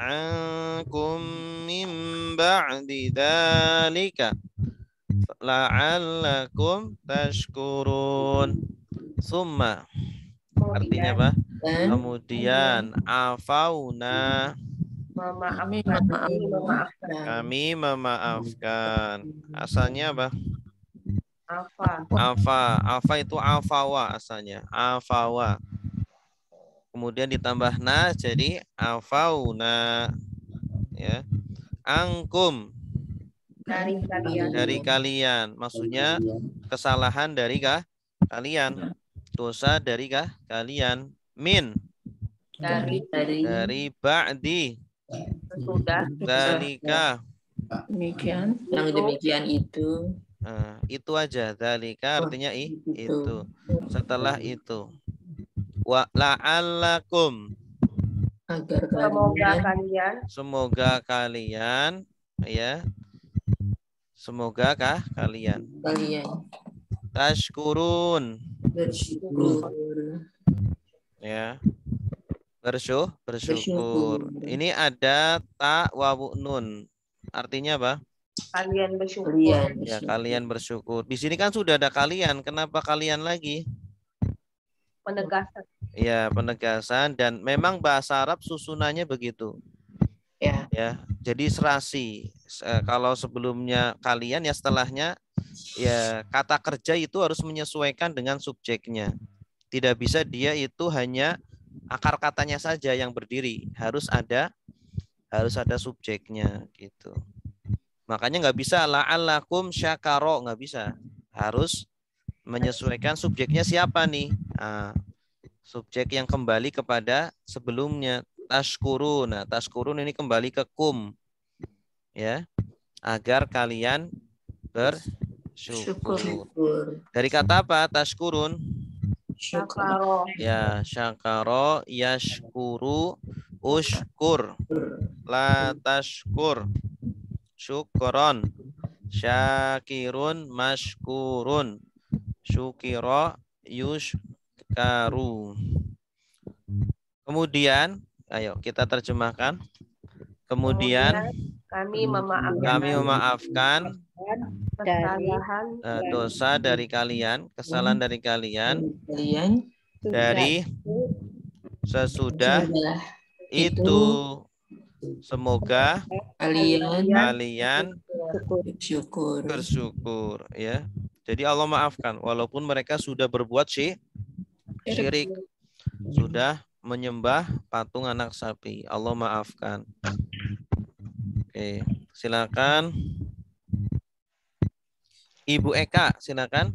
ankum min ba'di dzalika la'allakum tashkurun. Summa artinya apa? Kemudian afauna kami memaafkan. Asalnya apa? Afa itu afawa asalnya. Afawa. Kemudian ditambah na jadi afauna. Ya. Angkum. Dari kalian. Maksudnya kesalahan dari kalian. Dosa dari kalian. Min. Dari ba'di. Zalika. Demikian. Yang demikian itu. Itu aja. Zalika artinya itu. Setelah itu. Wa la'allakum. Agar semoga kalian ya. Semoga kalian tashkurun. Bersyukur. Ya. Bersyukur. Ini ada ta wawu nun. Artinya apa? Kalian bersyukur. Ya, kalian bersyukur. Di sini kan sudah ada kalian. Kenapa kalian lagi? Penegasan. Ya, penegasan dan memang bahasa Arab susunannya begitu. Ya. Jadi serasi. Kalau sebelumnya kalian ya setelahnya ya kata kerja itu harus menyesuaikan dengan subjeknya. Tidak bisa dia itu hanya akar katanya saja yang berdiri, harus ada subjeknya gitu. Makanya nggak bisa la'allakum syakaro, nggak bisa. Harus menyesuaikan subjeknya siapa nih? Subjek yang kembali kepada sebelumnya. Tashkurun. Nah, tashkurun ini kembali ke kum. Ya. Agar kalian bersyukur. Dari kata apa? Tashkurun. Syakaro. Ya, syakaro, yashkuru, ushkur, la tashkur, syukron, syakirun, mashkurun, syukiro, yushkaru. Kemudian, ayo kita terjemahkan. Kemudian kami memaafkan dosa dari kalian, kesalahan dari kalian, dari sesudah itu semoga kalian bersyukur ya. Jadi Allah maafkan walaupun mereka sudah berbuat syirik, sudah menyembah patung anak sapi. Allah maafkan. Oke, silakan. Ibu Eka, silakan.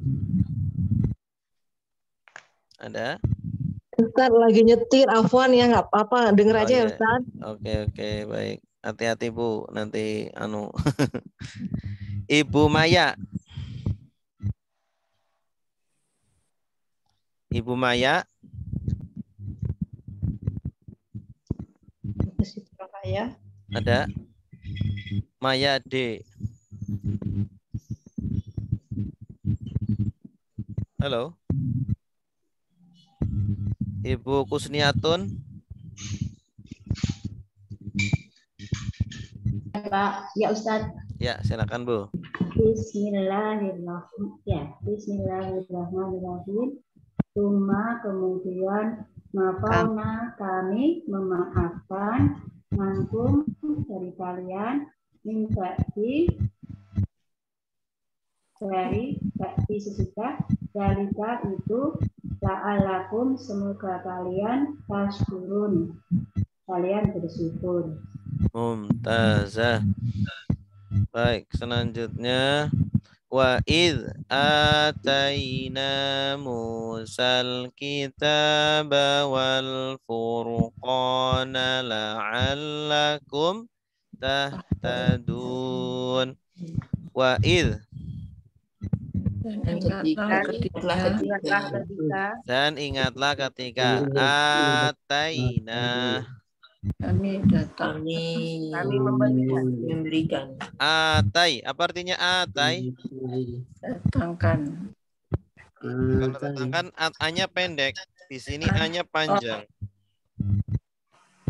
Ada? Ustaz lagi nyetir, afwan ya nggak apa-apa, denger aja ya Ustaz. Oke, baik. Hati-hati Bu, nanti Ibu Maya. Ibu Maya. Ada? Maya D. Halo. Ibu Kusniatun. Pak, ya Ustaz. Ya, silakan Bu. Bismillahirrahmanirrahim. Suma kemudian mafauna kami memaafkan mangkum dari kalian min ba'di dari ba'di sesudah dalika itu la'alakum semoga kalian tashkurun kalian bersyukur. Mumtazah. Baik, selanjutnya wa id ataina Musal kitaba wal furqana la'allakum tahtadun. Wa id dan ingatlah ketika ataina Kami datang. Kami memberikan. atai, apa artinya atai? Datangkan. Kalau datangkan a-nya pendek, di sini a-nya panjang.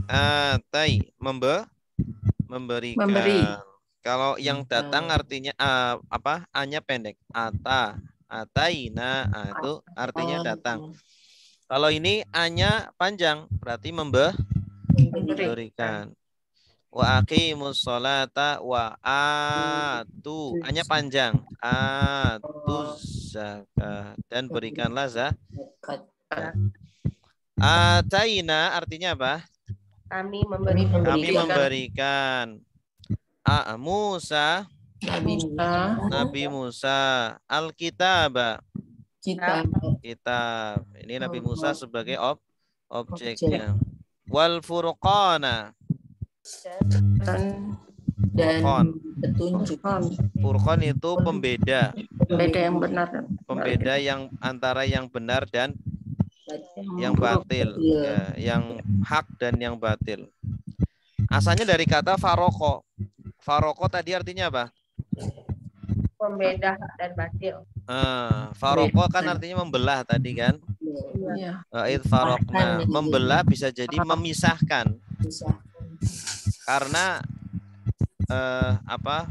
Atai, memberikan. Memberi. Kalau yang datang artinya apa? A-nya pendek. Ata, ataina, itu artinya datang. Kalau ini A-nya panjang, berarti memberikan. Wa aqimus sholata wa atu. A-nya panjang. Atuz zakat. Dan berikanlah zakat. Ataina artinya apa? Kami Kami memberikan. Musa, Nabi Musa, Alkitab, Kitab. Ini Nabi Musa sebagai objeknya. Wal furqana, dan petunjuk. Furqan itu pembeda. Beda yang benar. Pembeda yang antara yang benar dan yang batil, ya, yang hak dan yang batil. Asalnya dari kata faroko. Faroko tadi artinya apa? pembeda dan batil. Faroko kan artinya membelah tadi kan? Iya. Farokna, membelah bisa jadi memisahkan. Karena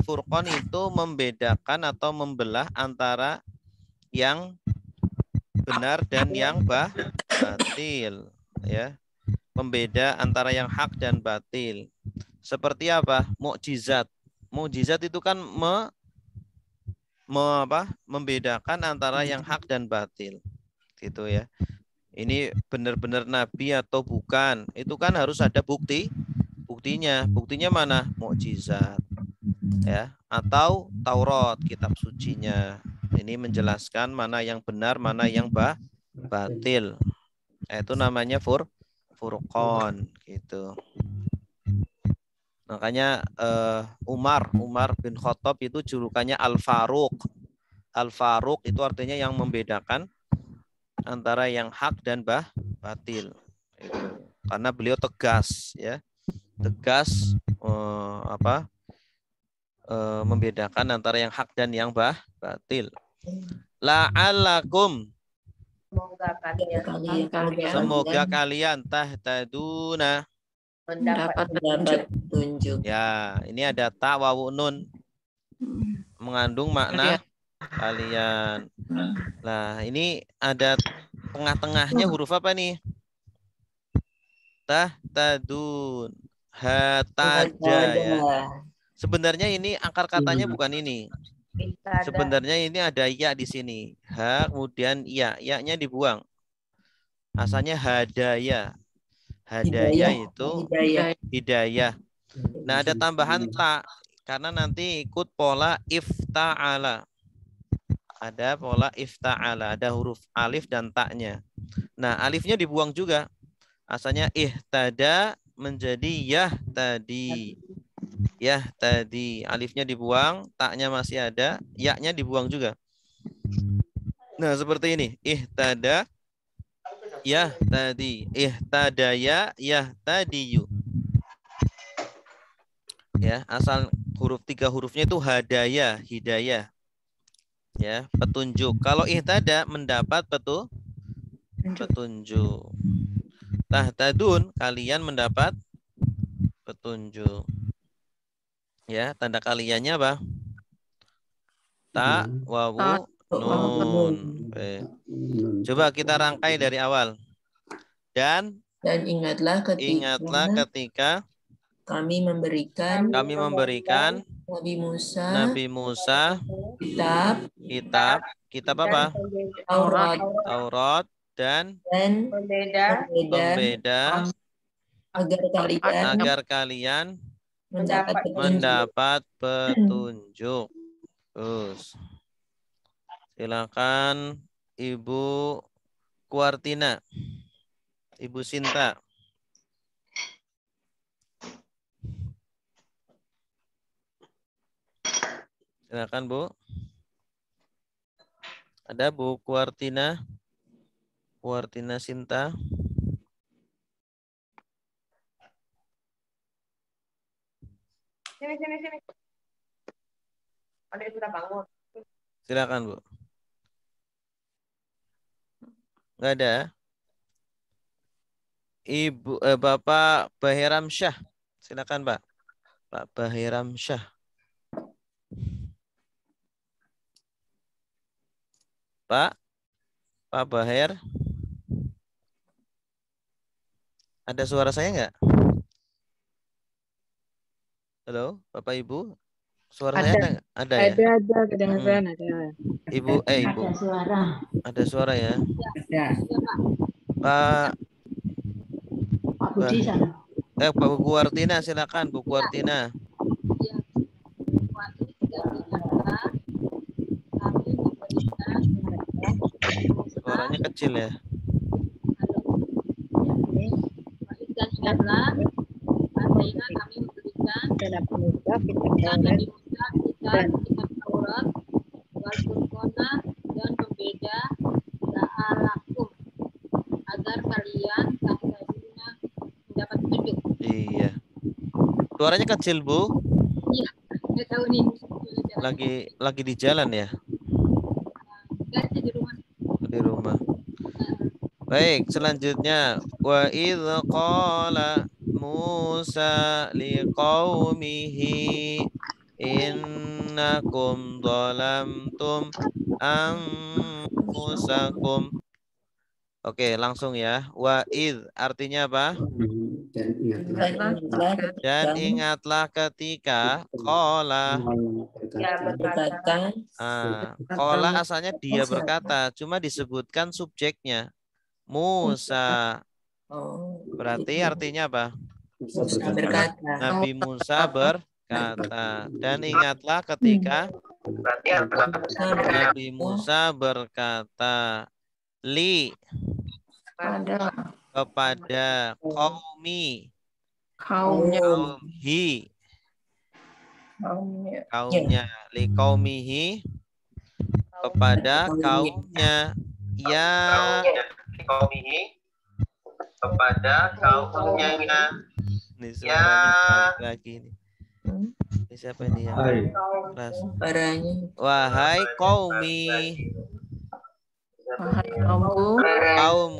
Furqan itu membedakan atau membelah antara yang benar dan yang batil, ya. Pembeda antara yang hak dan batil. Seperti apa? Mukjizat. Mukjizat itu kan membedakan antara yang hak dan batil. Gitu ya. Ini benar-benar nabi atau bukan? Itu kan harus ada buktinya. Buktinya mana? Mukjizat. Ya, atau Taurat, kitab sucinya. Ini menjelaskan mana yang benar, mana yang batil. Itu namanya Furqan gitu. Makanya Umar bin Khattab itu julukannya Al-Faruq. Al-Faruq itu artinya yang membedakan antara yang hak dan batil. Karena beliau tegas, ya, tegas membedakan antara yang hak dan yang batil. La'allakum, semoga kalian tahtaduna, mendapat petunjuk. Ya, ini ada ta wawu nun mengandung makna kalian. Nah, ini ada tengah-tengahnya huruf apa nih? Tahtadun. Hatada ya. Sebenarnya ini akar katanya bukan ini. Sebenarnya ini ada ya di sini. Ha kemudian ya, ya-nya dibuang. Asalnya hadaya. Hadaya itu hidayah. Nah, ada tambahan ta karena nanti ikut pola ifta'ala. Ada pola ifta'ala, ada huruf alif dan ta-nya. Nah, alifnya dibuang juga. Asalnya ihtada menjadi yahtadi. Yahtadi. Alifnya dibuang, ta-nya masih ada, ya-nya dibuang juga. Nah, seperti ini. Ihtada yahtadi, ihtadaya yahtadiyu. Ya, asal tiga hurufnya itu hadaya, hidayah. Ya, petunjuk. Kalau ihtada mendapat petunjuk. Tahtadun, kalian mendapat petunjuk. Ya, tanda kaliannya apa? Ta, wawu, nun. Coba kita rangkai dari awal. Dan ingatlah ketika kami memberikan Nabi Musa. Nabi Musa. Kitab apa? Taurat dan pembeda agar kalian mendapat petunjuk. Terus silakan Ibu Kuartina, Ibu Sinta. Silakan Bu. Ada Bu Kuartina Sinta. Sini. Ada sudah bangun. Silakan Bu. Enggak ada. Ibu Bapak Bahiram Syah. Silakan Pak. Pak Bahiram Syah. Pak Bahir. Ada suara saya enggak? Halo, Bapak Ibu. Suara saya ada enggak? Ada ya? Ada, kedengaran ada. Ibu, Ibu. Ada suara. Ada suara ya? Ada. Pak Budi sana. Pak Bu Kuartina, silakan Bu Kuartina. Suaranya kecil ya. Dan ingatlah, artinya kami memberikan Nabi Musa kitab Taurat, wal Furqana dan pembeda la'alakum agar kalian tahtaduna mendapat petunjuk. Iya. Suaranya kecil Bu. Iya, nggak tahu nih. Lagi di jalan ya? Enggak sih di rumah. Di rumah. Baik, selanjutnya wa idz qala Musa liqaumihi innakum dhalamtum anfusakum. Oke, langsung ya. Wa idz artinya apa? Dan ingatlah ketika qala. Qala asalnya dia berkata, cuma disebutkan subjeknya. Musa. Berarti artinya apa? Nabi Musa berkata. Dan ingatlah ketika Nabi Musa berkata kepada kaumnya li qaumihi kepada kaumnya ini lagi ini. Ini siapa ini yang keras? Wahai qaumi. Kaumku. Kaum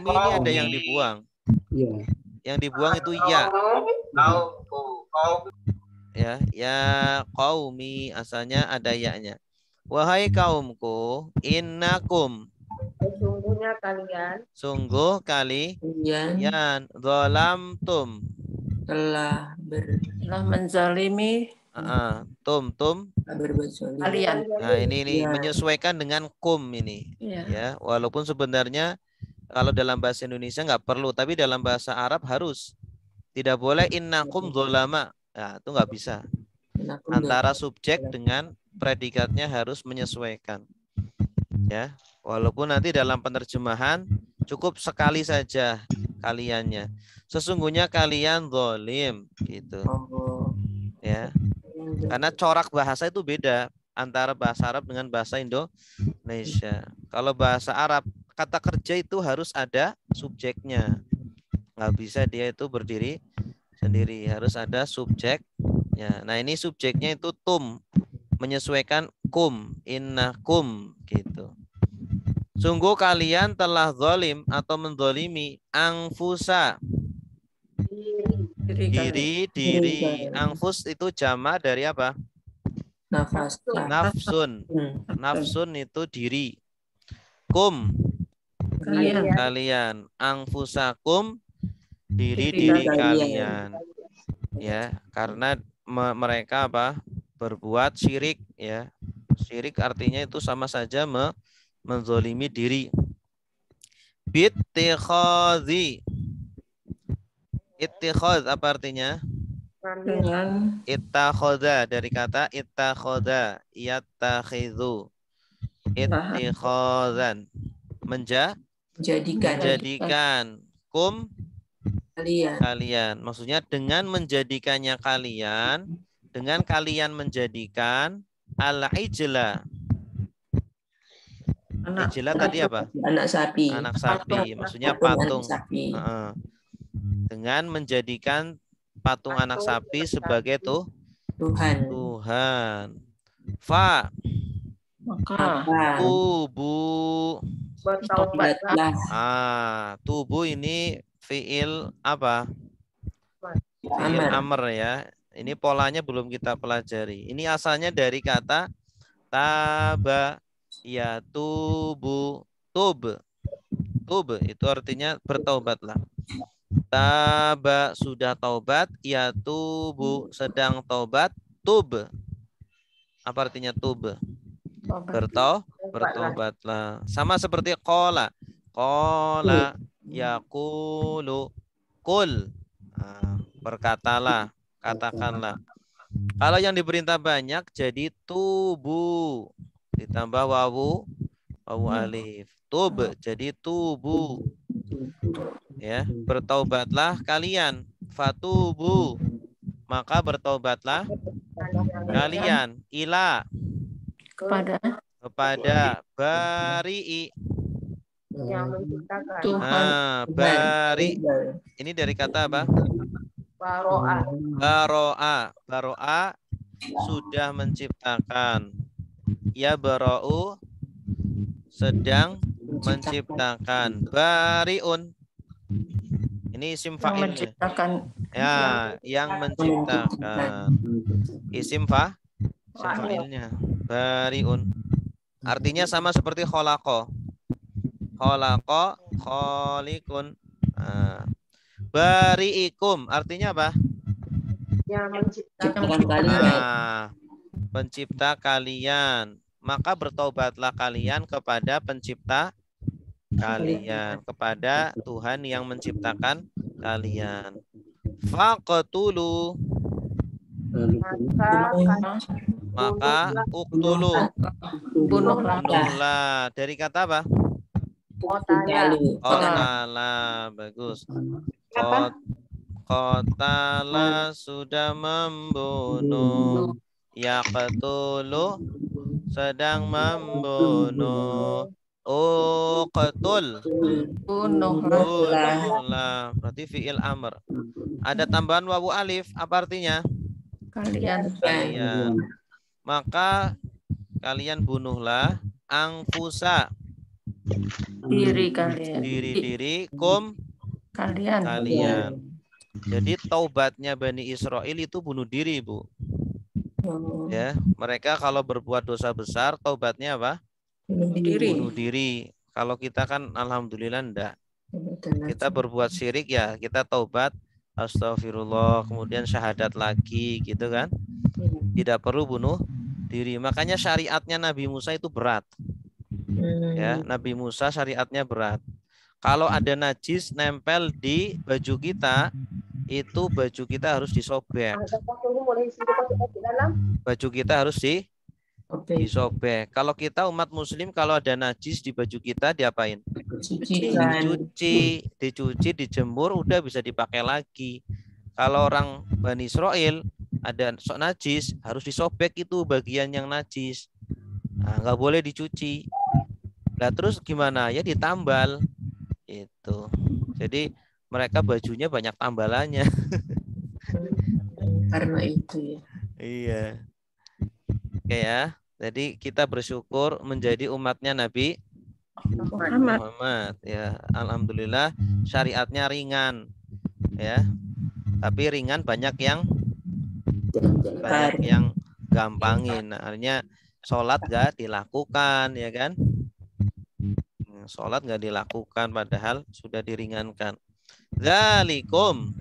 ini ada yang dibuang. Yang dibuang itu ya. Ya qaumi asalnya ada ya-nya. Wahai kaumku, innakum. Sesungguhnya kalian. Sungguh kalian zalamtum. Telah menzalimi. Kalian. Nah ini menyesuaikan dengan kum ini. Ya, walaupun sebenarnya kalau dalam bahasa Indonesia nggak perlu, tapi dalam bahasa Arab harus. Tidak boleh innakum zolama. Nah, itu nggak bisa. Antara subjek dengan predikatnya harus menyesuaikan. Ya, walaupun nanti dalam penerjemahan cukup sekali saja kaliannya. Sesungguhnya kalian zalim gitu. Ya. Karena corak bahasa itu beda antara bahasa Arab dengan bahasa Indonesia. Kalau bahasa Arab kata kerja itu harus ada subjeknya. Nggak bisa dia itu berdiri sendiri, harus ada subjeknya. Nah ini subjeknya itu tum, menyesuaikan kum, innakum gitu. Sungguh kalian telah zalim atau menzalimi angfusa. Diri. Angfus itu jama dari apa? Nafsun. Nafsun itu diri. Kum. Kalian. Angfusakum. Diri kalian. Ya, karena mereka apa? Berbuat syirik ya. Syirik artinya itu sama saja menzolimi diri. Bittikhadzi. Ittikhadz apa artinya? Dengan Ittakhadha dari kata ittakhadha, yattakhidhu. Ittikhadzan. Menjadikan. Kum kalian. Maksudnya dengan menjadikannya kalian, dengan kalian menjadikan al-ijla. Ijla tadi apa? Anak sapi. Anak sapi. Maksudnya patung. Dengan menjadikan patung anak sapi sebagai Tuhan. Fa. Maka Tubuh. Bertaubatlah. Tubuh ini fiil apa? Fiil amr ya. Ini polanya belum kita pelajari. Ini asalnya dari kata taba ya tubu. Tub itu artinya bertaubatlah. Taba sudah taubat, ya tubu sedang taubat, tub. Apa artinya tub? Bertaubatlah. Sama seperti qala. Qala yaqulu kul. Berkatalah, katakanlah. Kalau yang diperintah banyak jadi tubu. Ditambah wawu alif. Tub jadi tubu. Ya, bertaubatlah kalian. Fatubu. Maka bertaubatlah kalian. Ila. Kepada bari'i. Yang menciptakan. Tuhan. Bari. Ini dari kata apa? Baro'a sudah menciptakan. Ya bara'u sedang menciptakan. Bari'un. Ini isim fa'il. Ya, yang menciptakan. Isim fa'ilnya. Bari'un. Artinya sama seperti kholaqa. Kholaqa, kholikun. Bari'ikum. Artinya apa? Yang menciptakan. Pencipta kalian. Maka bertaubatlah kalian kepada pencipta kalian, kepada Tuhan yang menciptakan kalian. Faqtulu. Maka uktulu. Bunuhlah. Dari kata apa? Qatala. Bagus. Qatala sudah membunuh. Yaqtulu sedang membunuh. Uqtul. Bunuhlah. Berarti fi'il amr. Ada tambahan wawu alif. Apa artinya? Kalian. Maka kalian bunuhlah angfusa. Diri kalian. Diri kum kalian. Jadi taubatnya Bani Israel itu bunuh diri, Bu. Ya, mereka kalau berbuat dosa besar taubatnya apa? Bunuh diri. Kalau kita kan alhamdulillah enggak. Kita berbuat syirik ya, kita taubat, astagfirullah, kemudian syahadat lagi gitu kan. Tidak perlu bunuh diri. Makanya syariatnya Nabi Musa itu berat. Ya, Nabi Musa syariatnya berat. Kalau ada najis nempel di baju kita, itu baju kita harus disobek. Baju kita harus disobek. Kalau kita umat muslim, kalau ada najis di baju kita diapain? Dicuci, dijemur, udah bisa dipakai lagi. Kalau orang Bani Israel ada najis, harus disobek itu bagian yang najis. Nah, nggak boleh dicuci. Nah, terus gimana? Ya ditambal. Itu. Jadi mereka bajunya banyak tambalannya. Karena itu ya. Iya. Oke ya. Jadi kita bersyukur menjadi umatnya Nabi Muhammad. Ya, alhamdulillah syariatnya ringan. Ya. Tapi ringan banyak yang gampangin. Nah, artinya sholat gak dilakukan, ya kan? Sholat nggak dilakukan padahal sudah diringankan. Dzalikum.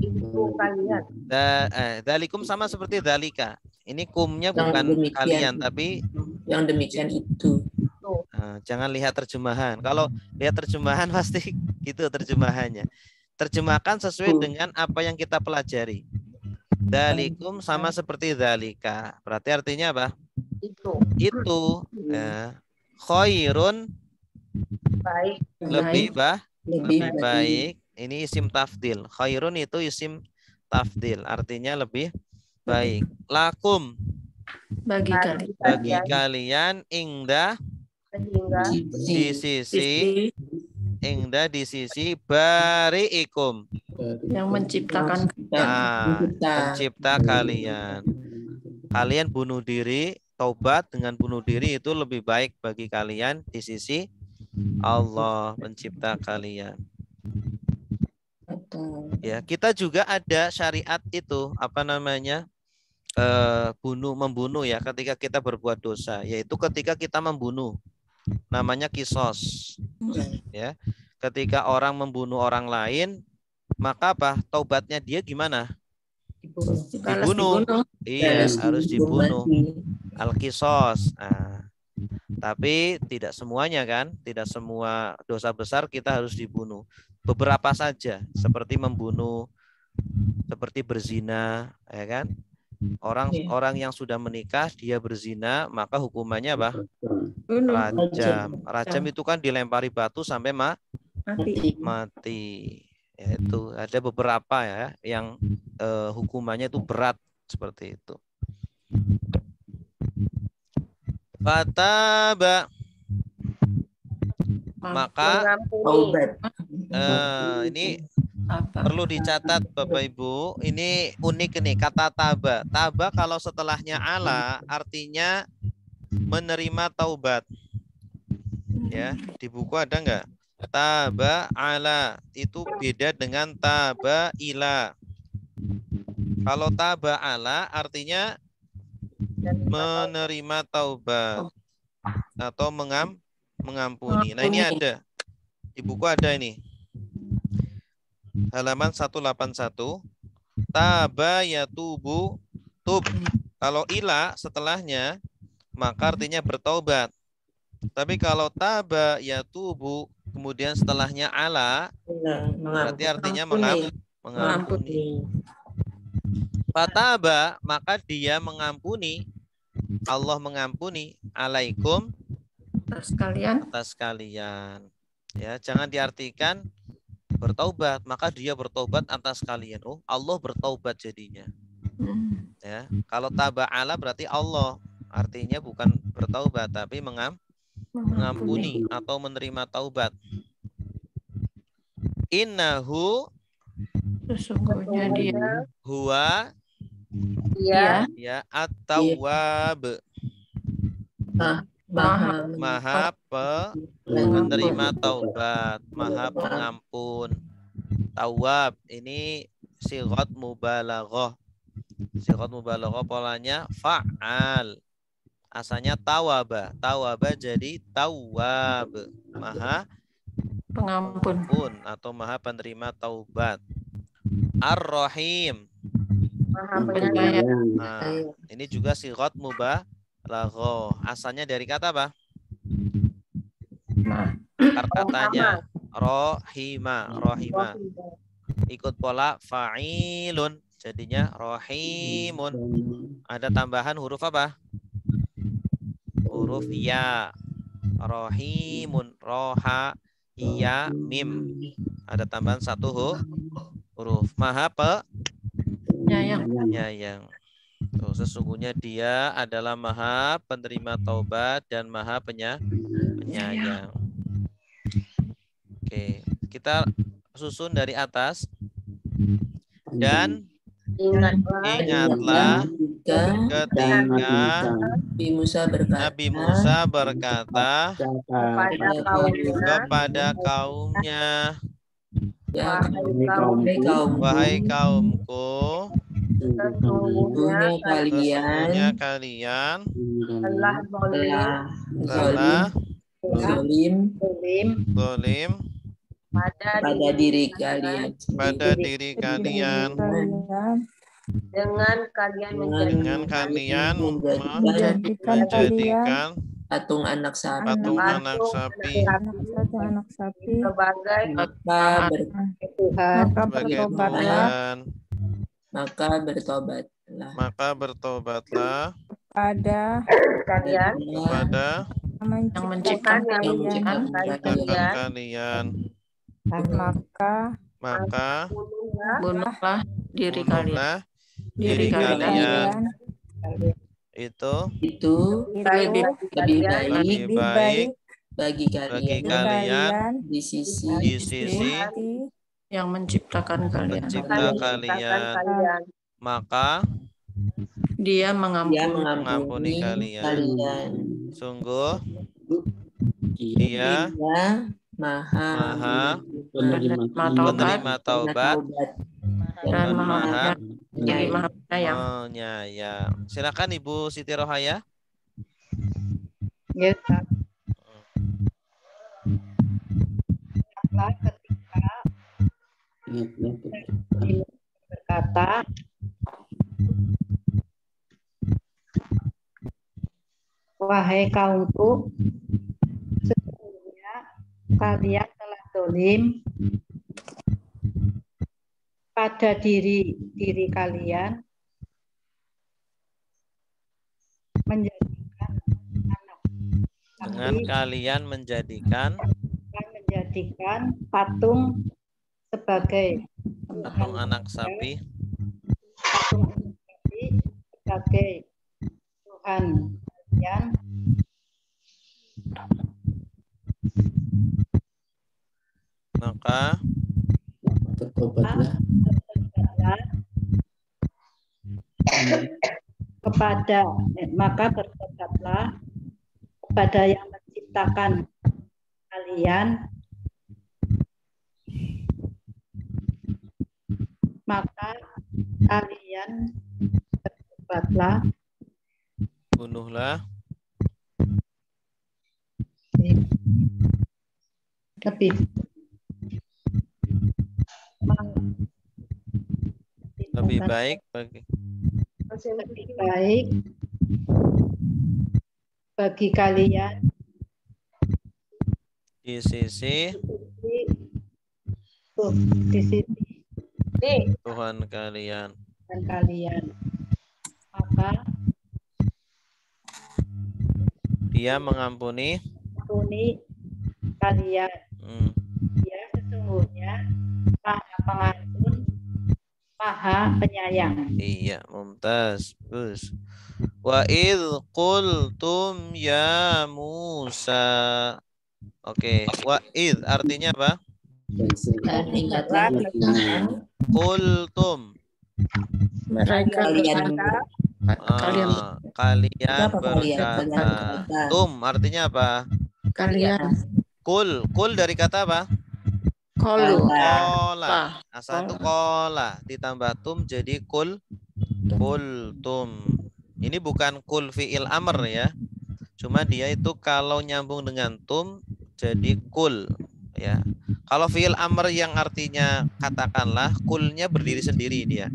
Itu kalian. Dalikum sama seperti dalika. Ini kumnya Yang bukan demikian. kalian, tapi Yang demikian itu. jangan lihat terjemahan. Kalau lihat terjemahan pasti gitu terjemahannya. Terjemahkan sesuai dengan apa yang kita pelajari. Dalikum sama seperti dalika. Berarti artinya apa? Itu khairun Baik. lebih Lebih baik. Ini isim tafdil. Khairun itu isim tafdil. Artinya lebih baik. Lakum Bagi kalian. bagi kalian ingda Sehingga di sisi bari'ikum. Yang menciptakan Pencipta kalian. Kalian bunuh diri, taubat dengan bunuh diri itu lebih baik bagi kalian di sisi Allah pencipta kalian. Ya, kita juga ada syariat itu membunuh ya ketika kita berbuat dosa, yaitu ketika kita membunuh, namanya kisos. Ya, ketika orang membunuh orang lain, maka apa? Taubatnya dia gimana? Dibunuh. Iya, harus dibunuh. Al-kisos. Tapi tidak semuanya kan, tidak semua dosa besar kita harus dibunuh. Beberapa saja, seperti membunuh, seperti berzina, ya kan? Orang yang sudah menikah dia berzina, maka hukumannya apa? Rajam itu kan dilempari batu sampai mati. Ya, itu ada beberapa ya yang hukumannya itu berat seperti itu. Fataba, maka ini perlu dicatat Bapak Ibu, ini unik ini kata taba. Taba kalau setelahnya ala artinya menerima taubat. Ya, di buku ada enggak? Taba ala itu beda dengan taba ila. Kalau taba ala artinya menerima taubat atau mengampuni. Nah, ini ada. Di buku ada ini. Halaman 181. Taba yatubu tub. Kalau ila setelahnya maka artinya bertaubat. Tapi kalau taba yatubu kemudian setelahnya ala berarti artinya mengampuni. Fataba, maka dia mengampuni, Allah mengampuni alaikum atas kalian. Ya, jangan diartikan bertaubat, maka dia bertaubat atas kalian. Oh, Allah bertaubat jadinya. Ya, kalau taba ala berarti Allah, artinya bukan bertaubat tapi mengampuni atau menerima taubat. Innahu, sesungguhnya dia huwa Iya. ya at-tawwab, maha penerima taubat, maha pengampun. Tawwab ini sighat mubalaghah. Sighat mubalaghah polanya fa'al. Asalnya tawaba. Tawaba jadi tawwab, maha pengampun atau maha penerima taubat. Ar-Rahim. Nah, ini juga sighat mubalaghah. Asalnya dari kata apa? Katanya rohima. Ikut pola fa'ilun. Jadinya rohimun. Ada tambahan huruf apa? Huruf ya. Rohimun. Roha iya mim. Ada tambahan satu huruf. Maha penyayang. Tuh, sesungguhnya dia adalah maha penerima taubat dan maha penyayang. Oke, kita susun dari atas. Dan ingatlah ketika Nabi Musa berkata kepada kaumnya, wahai kaumku, sesungguhnya kalian telah zalim pada diri kalian pada sendiri. diri kalian dengan kalian dengan kalian menjadikan menjadikan patung anak sapi. patung anak sapi anak sapi sebagai Maka Tuhan. sebagai Tuhan, maka bertobatlah pada Kalian kepada yang menciptakan menciptakan kalian, maka bunuhlah diri kalian. bunuhlah diri kalian. Itu Lebih lebih baik bagi kalian di sisi yang menciptakan kalian. pencipta kalian, maka Dia Dia mengampuni mengampuni kalian. kalian. Sungguh Dia Dia Maha penerima taubat dan dan Maha Jadi Maha Penyayang. Penyayang. Silakan Ibu Siti Rohaya. Ya, Ustaz. Berkata, wahai kaumku, sesungguhnya kalian telah zalim pada diri kalian, menjadikan anak Dengan kalian menjadikan patung sebagai patung anak sapi sebagai Tuhan kalian, maka bertobatlah bertobatlah kepada yang menciptakan kalian, maka kalian bertobatlah, bunuhlah lebih baik bagi kalian di sisi Tuhan kalian. Maka Dia mengampuni kalian. Dia sesungguhnya Maha Pengampun, Maha Penyayang. Iya, mumtaz. Bagus. Wa idh qultum ya Musa. Oke, wa idh artinya apa? Qultum. Kalian berkata. Tum artinya apa? Kalian. Kul dari kata apa? Qalu. Kola. Asal itu kola ditambah tum jadi kul tum. Ini bukan kul fi'il amr ya. Cuma dia itu kalau nyambung dengan tum jadi kul ya. Kalau fi'il amr yang artinya katakanlah, kulnya berdiri sendiri dia.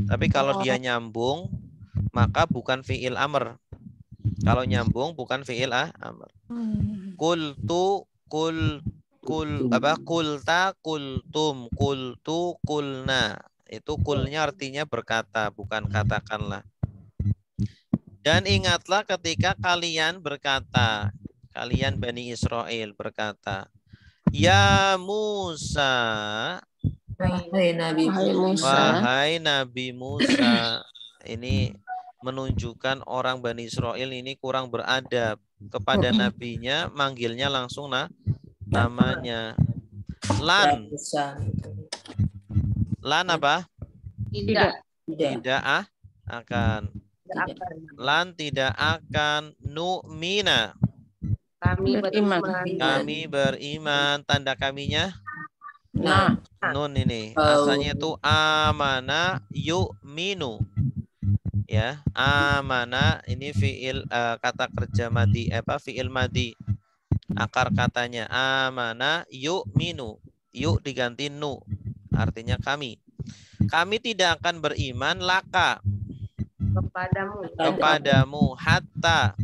Tapi kalau dia nyambung maka bukan fi'il amr. Kalau nyambung bukan fi'il amr. Kultu kulta kultum kultu kulna. Itu kulnya artinya berkata, bukan katakanlah. Dan ingatlah ketika kalian berkata, kalian Bani Israel berkata, ya Musa, wahai Nabi Musa. Ini menunjukkan orang Bani Israel ini kurang beradab kepada nabinya, manggilnya langsung namanya. Lan apa? Tidak akan. Lan tidak akan nu'mina. Kami beriman. Tanda kaminya nun ini. Asalnya itu amana yu'minu. Ya, amana ini fiil kata kerja madi fiil madi. Akar katanya amana yu'minu. Yuk diganti nu. Artinya kami. Kami tidak akan beriman laka kepadamu hatta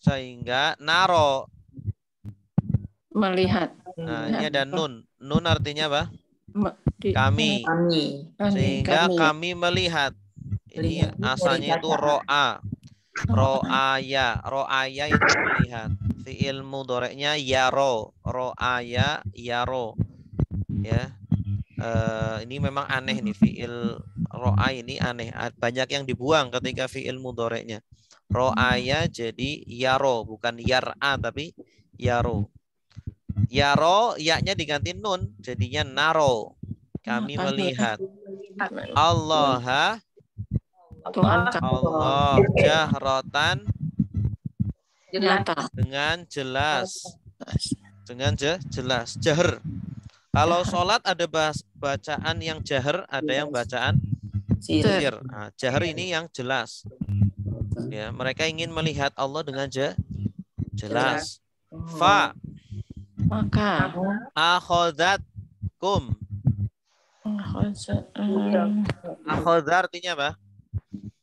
sehingga naro. Melihat. Nah, ini ada nun. Nun artinya apa? Kami. Kami. Sehingga kami melihat. Ini asalnya itu ro'a. Ro'aya. Ro'aya itu melihat. Fi'il mudhari'nya yaro. Ro'aya yaro. Ya. Ini memang aneh nih fi'il ro'a ini aneh. Banyak yang dibuang ketika fi'il mudhari'nya. Ro'aya jadi yaro, bukan yar'a tapi yaro. Yaro, yaknya diganti nun, jadinya naro. Kami melihat. Allah jahratan dengan jelas. Dengan jelas. Jahr. Kalau sholat ada bacaan yang jahr, ada yang bacaan sir. Nah, jahr ini yang jelas. Ya, mereka ingin melihat Allah dengan jelas. Fa Maka akhodatkum. Akhoda artinya apa?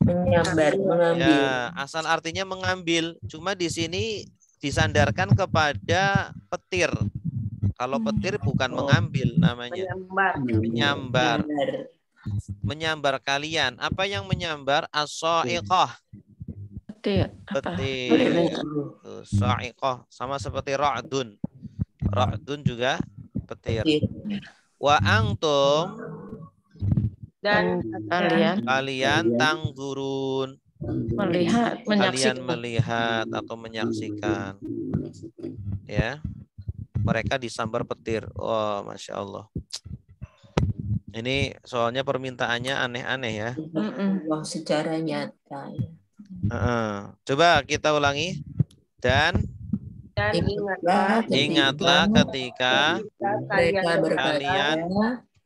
Menyambar, mengambil. Ya, asal artinya mengambil. Cuma di sini disandarkan kepada petir. Kalau petir bukan mengambil namanya. Menyambar. Menyambar kalian. Apa yang menyambar? As-sa'iqah. petir. Petir. Sa'iqah. Sama seperti ra'dun. Ra'dun juga petir. Wa antum Dan kalian tangzurun. Melihat, Kalian menyaksikan. melihat atau menyaksikan. Ya. Mereka disambar petir. Oh, Masya Allah. Ini soalnya permintaannya aneh-aneh ya. Allah secara nyata. Coba kita ulangi. Dan ingatlah ketika mereka kalian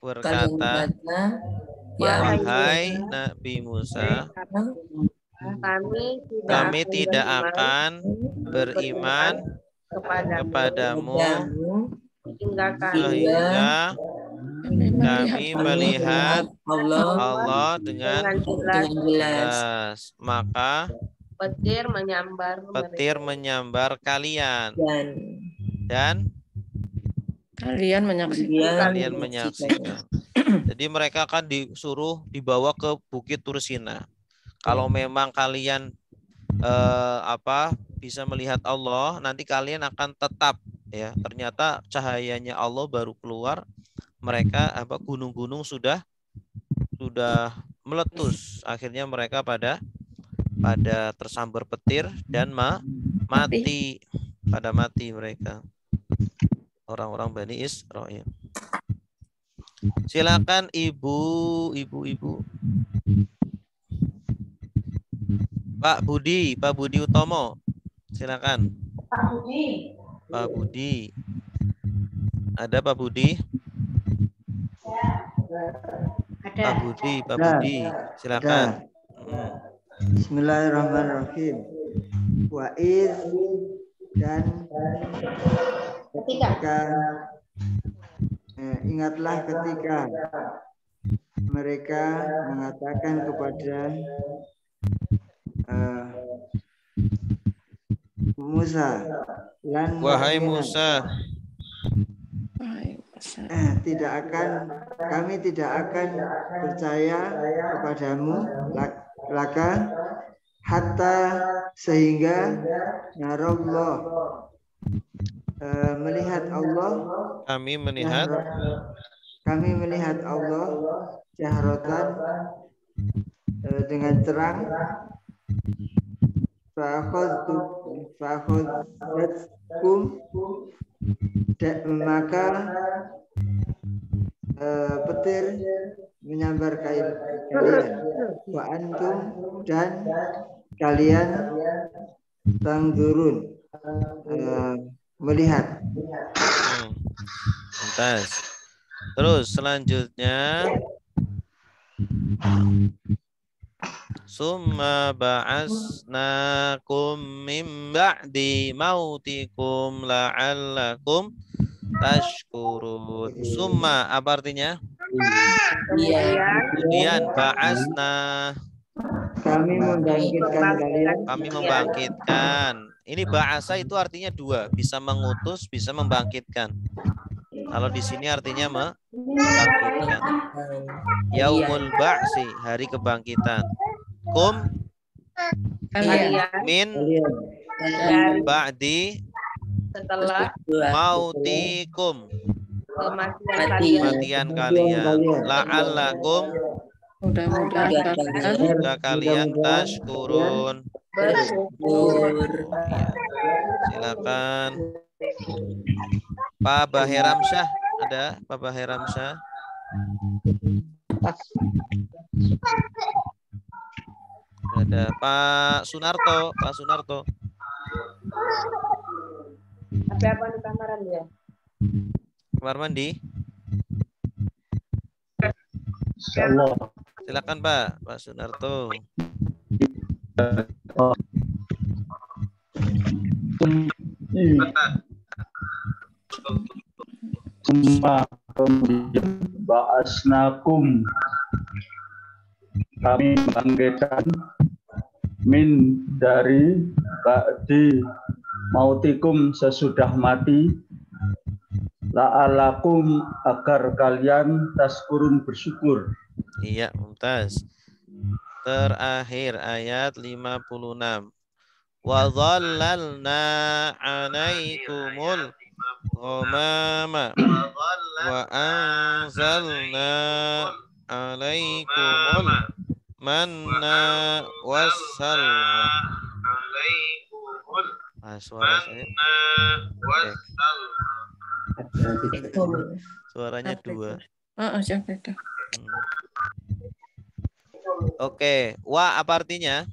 berkata, wahai Nabi Musa, kami tidak akan beriman kepadamu sehingga kami melihat Allah dengan jelas. Maka petir menyambar kalian dan Kalian menyaksikan. Jadi mereka akan disuruh dibawa ke Bukit Tursina. Kalau memang kalian bisa melihat Allah, nanti kalian akan tetap ya. Ternyata cahayanya Allah baru keluar. Mereka gunung-gunung sudah meletus. Akhirnya mereka pada tersambar petir dan mati. Pada mati mereka. Orang-orang Bani Israil. Silakan ibu. Pak Budi Utomo. Silakan. Pak Budi. Ada Pak Budi? Ada. Pak Budi. Silakan. Bismillahirrahmanirrahim. Wa'id dan ketika ingatlah ketika mereka mengatakan kepada Musa, wahai Musa, kami tidak akan percaya kepadamu laka hatta sehingga narallah melihat Allah, kami melihat Allah jahratan dengan terang. Fa'akhadhatkum maka petir menyambar kalian, wa antum dan kalian tangzurun melihat. Terus selanjutnya summa ba'asnakum min ba'di mautikum la'allakum tashkurun. Summa apa artinya? Kemudian Kemudian ba'asna, Kami membangkitkan kalian. kami membangkitkan. Ini ba'asa itu artinya dua, bisa mengutus, bisa membangkitkan. Kalau di sini artinya membangkitkan. Yaumul ba'si, hari kebangkitan. Kum min Kalian. ba'di Setelah mautikum, kematian kalian. kematian kalian. La'allakum, Mudah-mudahan kalian semoga kalian tashkurun. Bersyukur. Ya, silakan. Pak Baheramsyah, ada Pak Baheramsyah? Ada Pak Sunarto, Pak Sunarto. Apa di kamaran dia? Kamar mandi. Allah. Silakan Pak, Pak Sunarto. Summa kemudian ba'asnakum, kami membangkitkan min dari ba'di mautikum, sesudah mati, la'alakum, agar kalian taskurun, bersyukur. Iya, mumtaz. Terakhir ayat 56. Wa dhallalna 'alaikumul ghamama wa anzalna 'alaikumul manna wassalwa. Suara saya. Suaranya dua. Oke, wa apa artinya?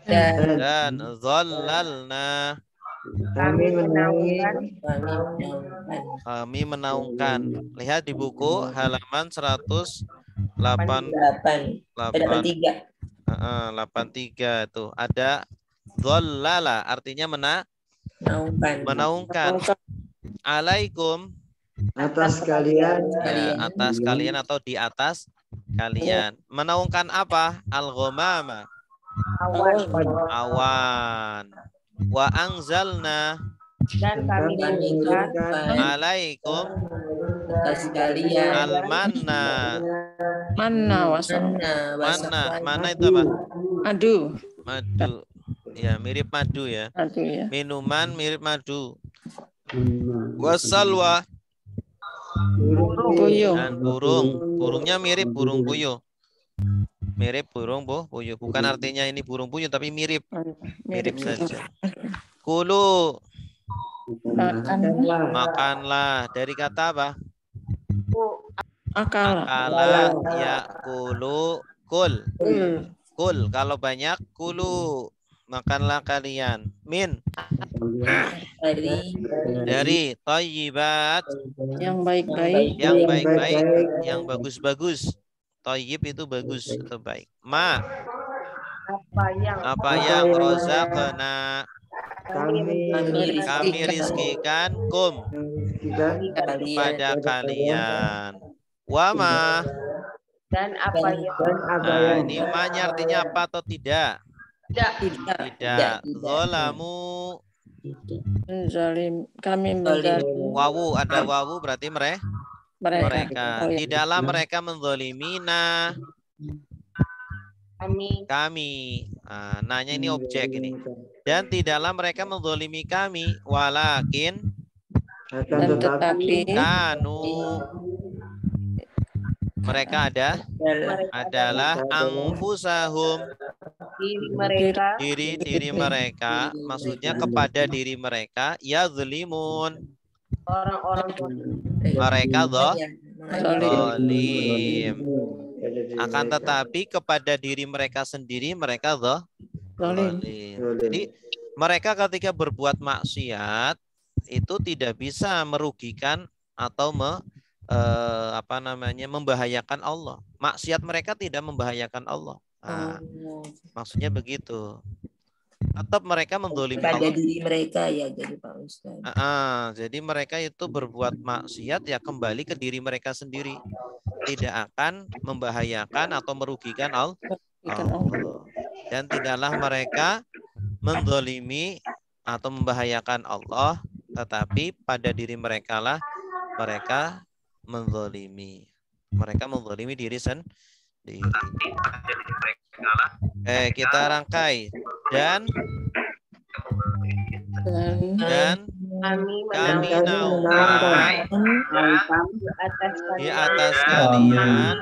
Dan dhallalna, Kami menaungi. kami menaungkan. Lihat di buku halaman 83 itu ada dhallala, artinya menaungkan. Alaikum, Atas kalian. ya, atas kalian atau di atas kalian. Menaungkan apa? Al-ghamama, awan. Wa anzalna, Dan kami menurunkan alaikum atas kalian al-manna. mana wasalna. Mana itu apa? Aduh. Madu. Ya, mirip madu ya. Aduh ya. Minuman mirip madu. Wasalwa, Puyuh. dan burung. Burungnya mirip burung puyuh. Mirip burung puyuh. Bukan artinya ini burung puyuh, tapi mirip. Mirip saja. Kulu, makanlah. Dari kata apa? Akal. Akala, ya kulu, kul. Kul, kalau banyak, kulu. Makanlah kalian. Min, dari thayyibat, Yang baik-baik. yang baik-baik, yang bagus-bagus. Thayyib itu bagus atau baik. Ma, apa yang rozaqna, kami rizkikan kum, pada kalian. Wama, dan apa yang nah ini ma-nya artinya apa atau tidak? tidak. Zolamu, Zalim. Kami menzalim wawu, ada wawu berarti mereka. Oh, ya. Tidaklah mereka menzolimina, kami. Nah, nanya ini objek ini. Dan tidaklah mereka menzolimi kami, walakin, Dan tetapi kanu, mereka adalah anfusahum, diri mereka, maksudnya kepada diri mereka, yazlimun, Orang-orang mereka zalim. Akan tetapi kepada diri mereka sendiri mereka zalim. Jadi mereka ketika berbuat maksiat itu tidak bisa merugikan atau membahayakan Allah. Maksiat mereka tidak membahayakan Allah. Nah, maksudnya begitu. Tetap mereka menzalimi pada Allah. diri mereka ya, jadi Pak Ustaz. Jadi mereka itu berbuat maksiat ya kembali ke diri mereka sendiri. Tidak akan membahayakan atau merugikan Allah. Dan tidaklah mereka menzalimi atau membahayakan Allah, tetapi pada diri mereka lah mereka menzalimi. Mereka menzalimi diri sendiri. Kita rangkai. Dan kami naungkan di atas kalian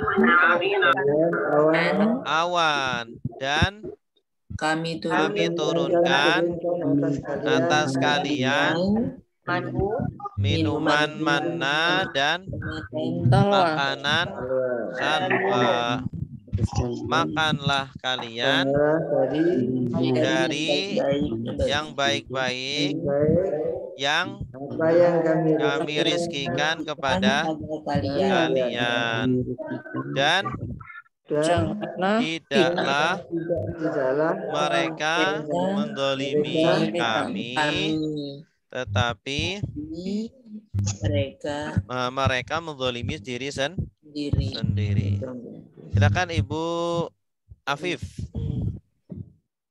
awan, dan kami turunkan atas kalian minuman manna dan makanan salwa. Makanlah kalian dari yang baik-baik yang kami rizkikan kepada kalian, dan tidaklah mereka menzalimi kami, tetapi mereka menzalimi diri sendiri. Silakan Ibu Afif.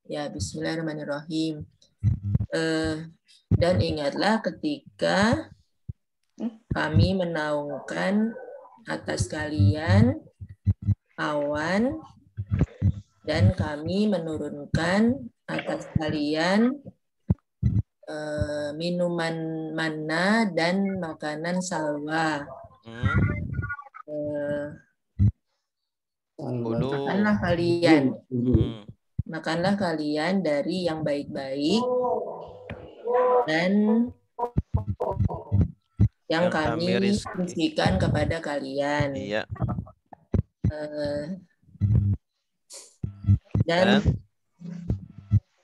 Ya, bismillahirrahmanirrahim. Dan ingatlah ketika kami menaungkan atas kalian awan, dan kami menurunkan atas kalian minuman manna dan makanan salwa. Makanlah kalian dari yang baik-baik dan yang kami rizkikan kepada kalian. Iya. Dan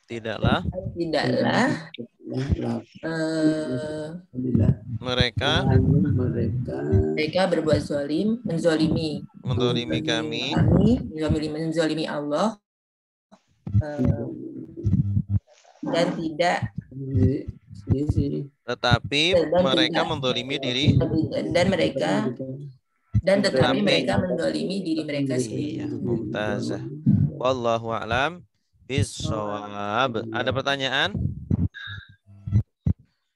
tidaklah mereka berbuat zalim, menzalimi kami, menzalimi Allah, dan tidak, tetapi mereka menzalimi diri, tetapi mereka menzalimi diri mereka sendiri. Mumtazah. Wallahu a'lam bishawab. Ada pertanyaan?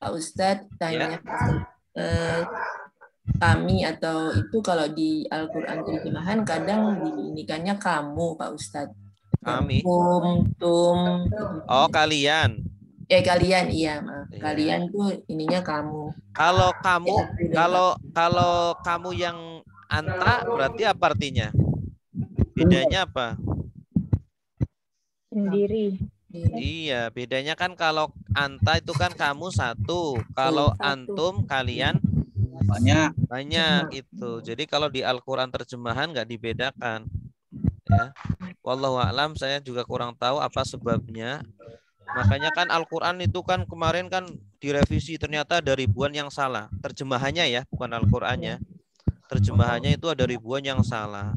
Pak Ustadz tanya, kami atau itu kalau di Al-Quran terjemahan kadang diinikannya kamu, Pak Ustadz. Kami. Tum. Oh, kalian. Kalian, iya, maaf. Iya. Kalian tuh ininya kamu. Kalau kamu, kalau kamu yang anta berarti apa artinya? Bedanya apa? Sendiri. Iya, bedanya kan kalau anta itu kan kamu satu, kalau antum kalian banyak itu. Jadi kalau di Al-Quran terjemahan nggak dibedakan. Ya. Wallahu a'lam, saya juga kurang tahu apa sebabnya. Makanya kan Al-Quran itu kan kemarin kan direvisi, ternyata ada ribuan yang salah. Terjemahannya ya, bukan Al-Qurannya. Terjemahannya itu ada ribuan yang salah.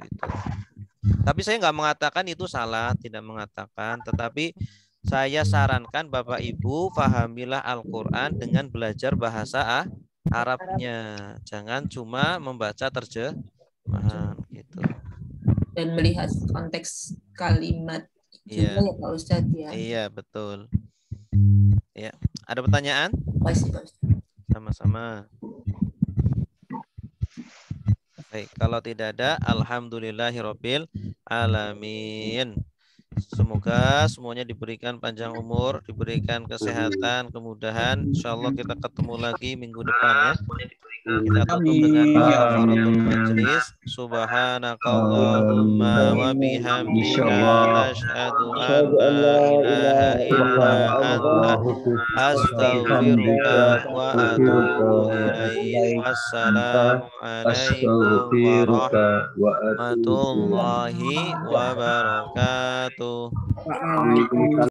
Gitu. Tapi saya nggak mengatakan itu salah, tidak mengatakan. Tetapi saya sarankan Bapak Ibu pahamilah Al-Quran dengan belajar bahasa Arabnya. Jangan cuma membaca terjemahan gitu. Dan melihat konteks kalimat juga ya Pak Ustadz ya. Iya, betul. Ya, ada pertanyaan? Pasti Pak Ustadz. Sama-sama. Baik, kalau tidak ada, alhamdulillahirabbil alamin. Semoga semuanya diberikan panjang umur, diberikan kesehatan, kemudahan. Insyaallah kita ketemu lagi minggu depan ya. Kita tutup dengan kafaratul majlis. Subhanakallahumma wa bihamdika asyhadu an la ilaha illa anta astaghfiruka wa atubu ilaik. Wassalamu alaikum warahmatullahi wabarakatuh.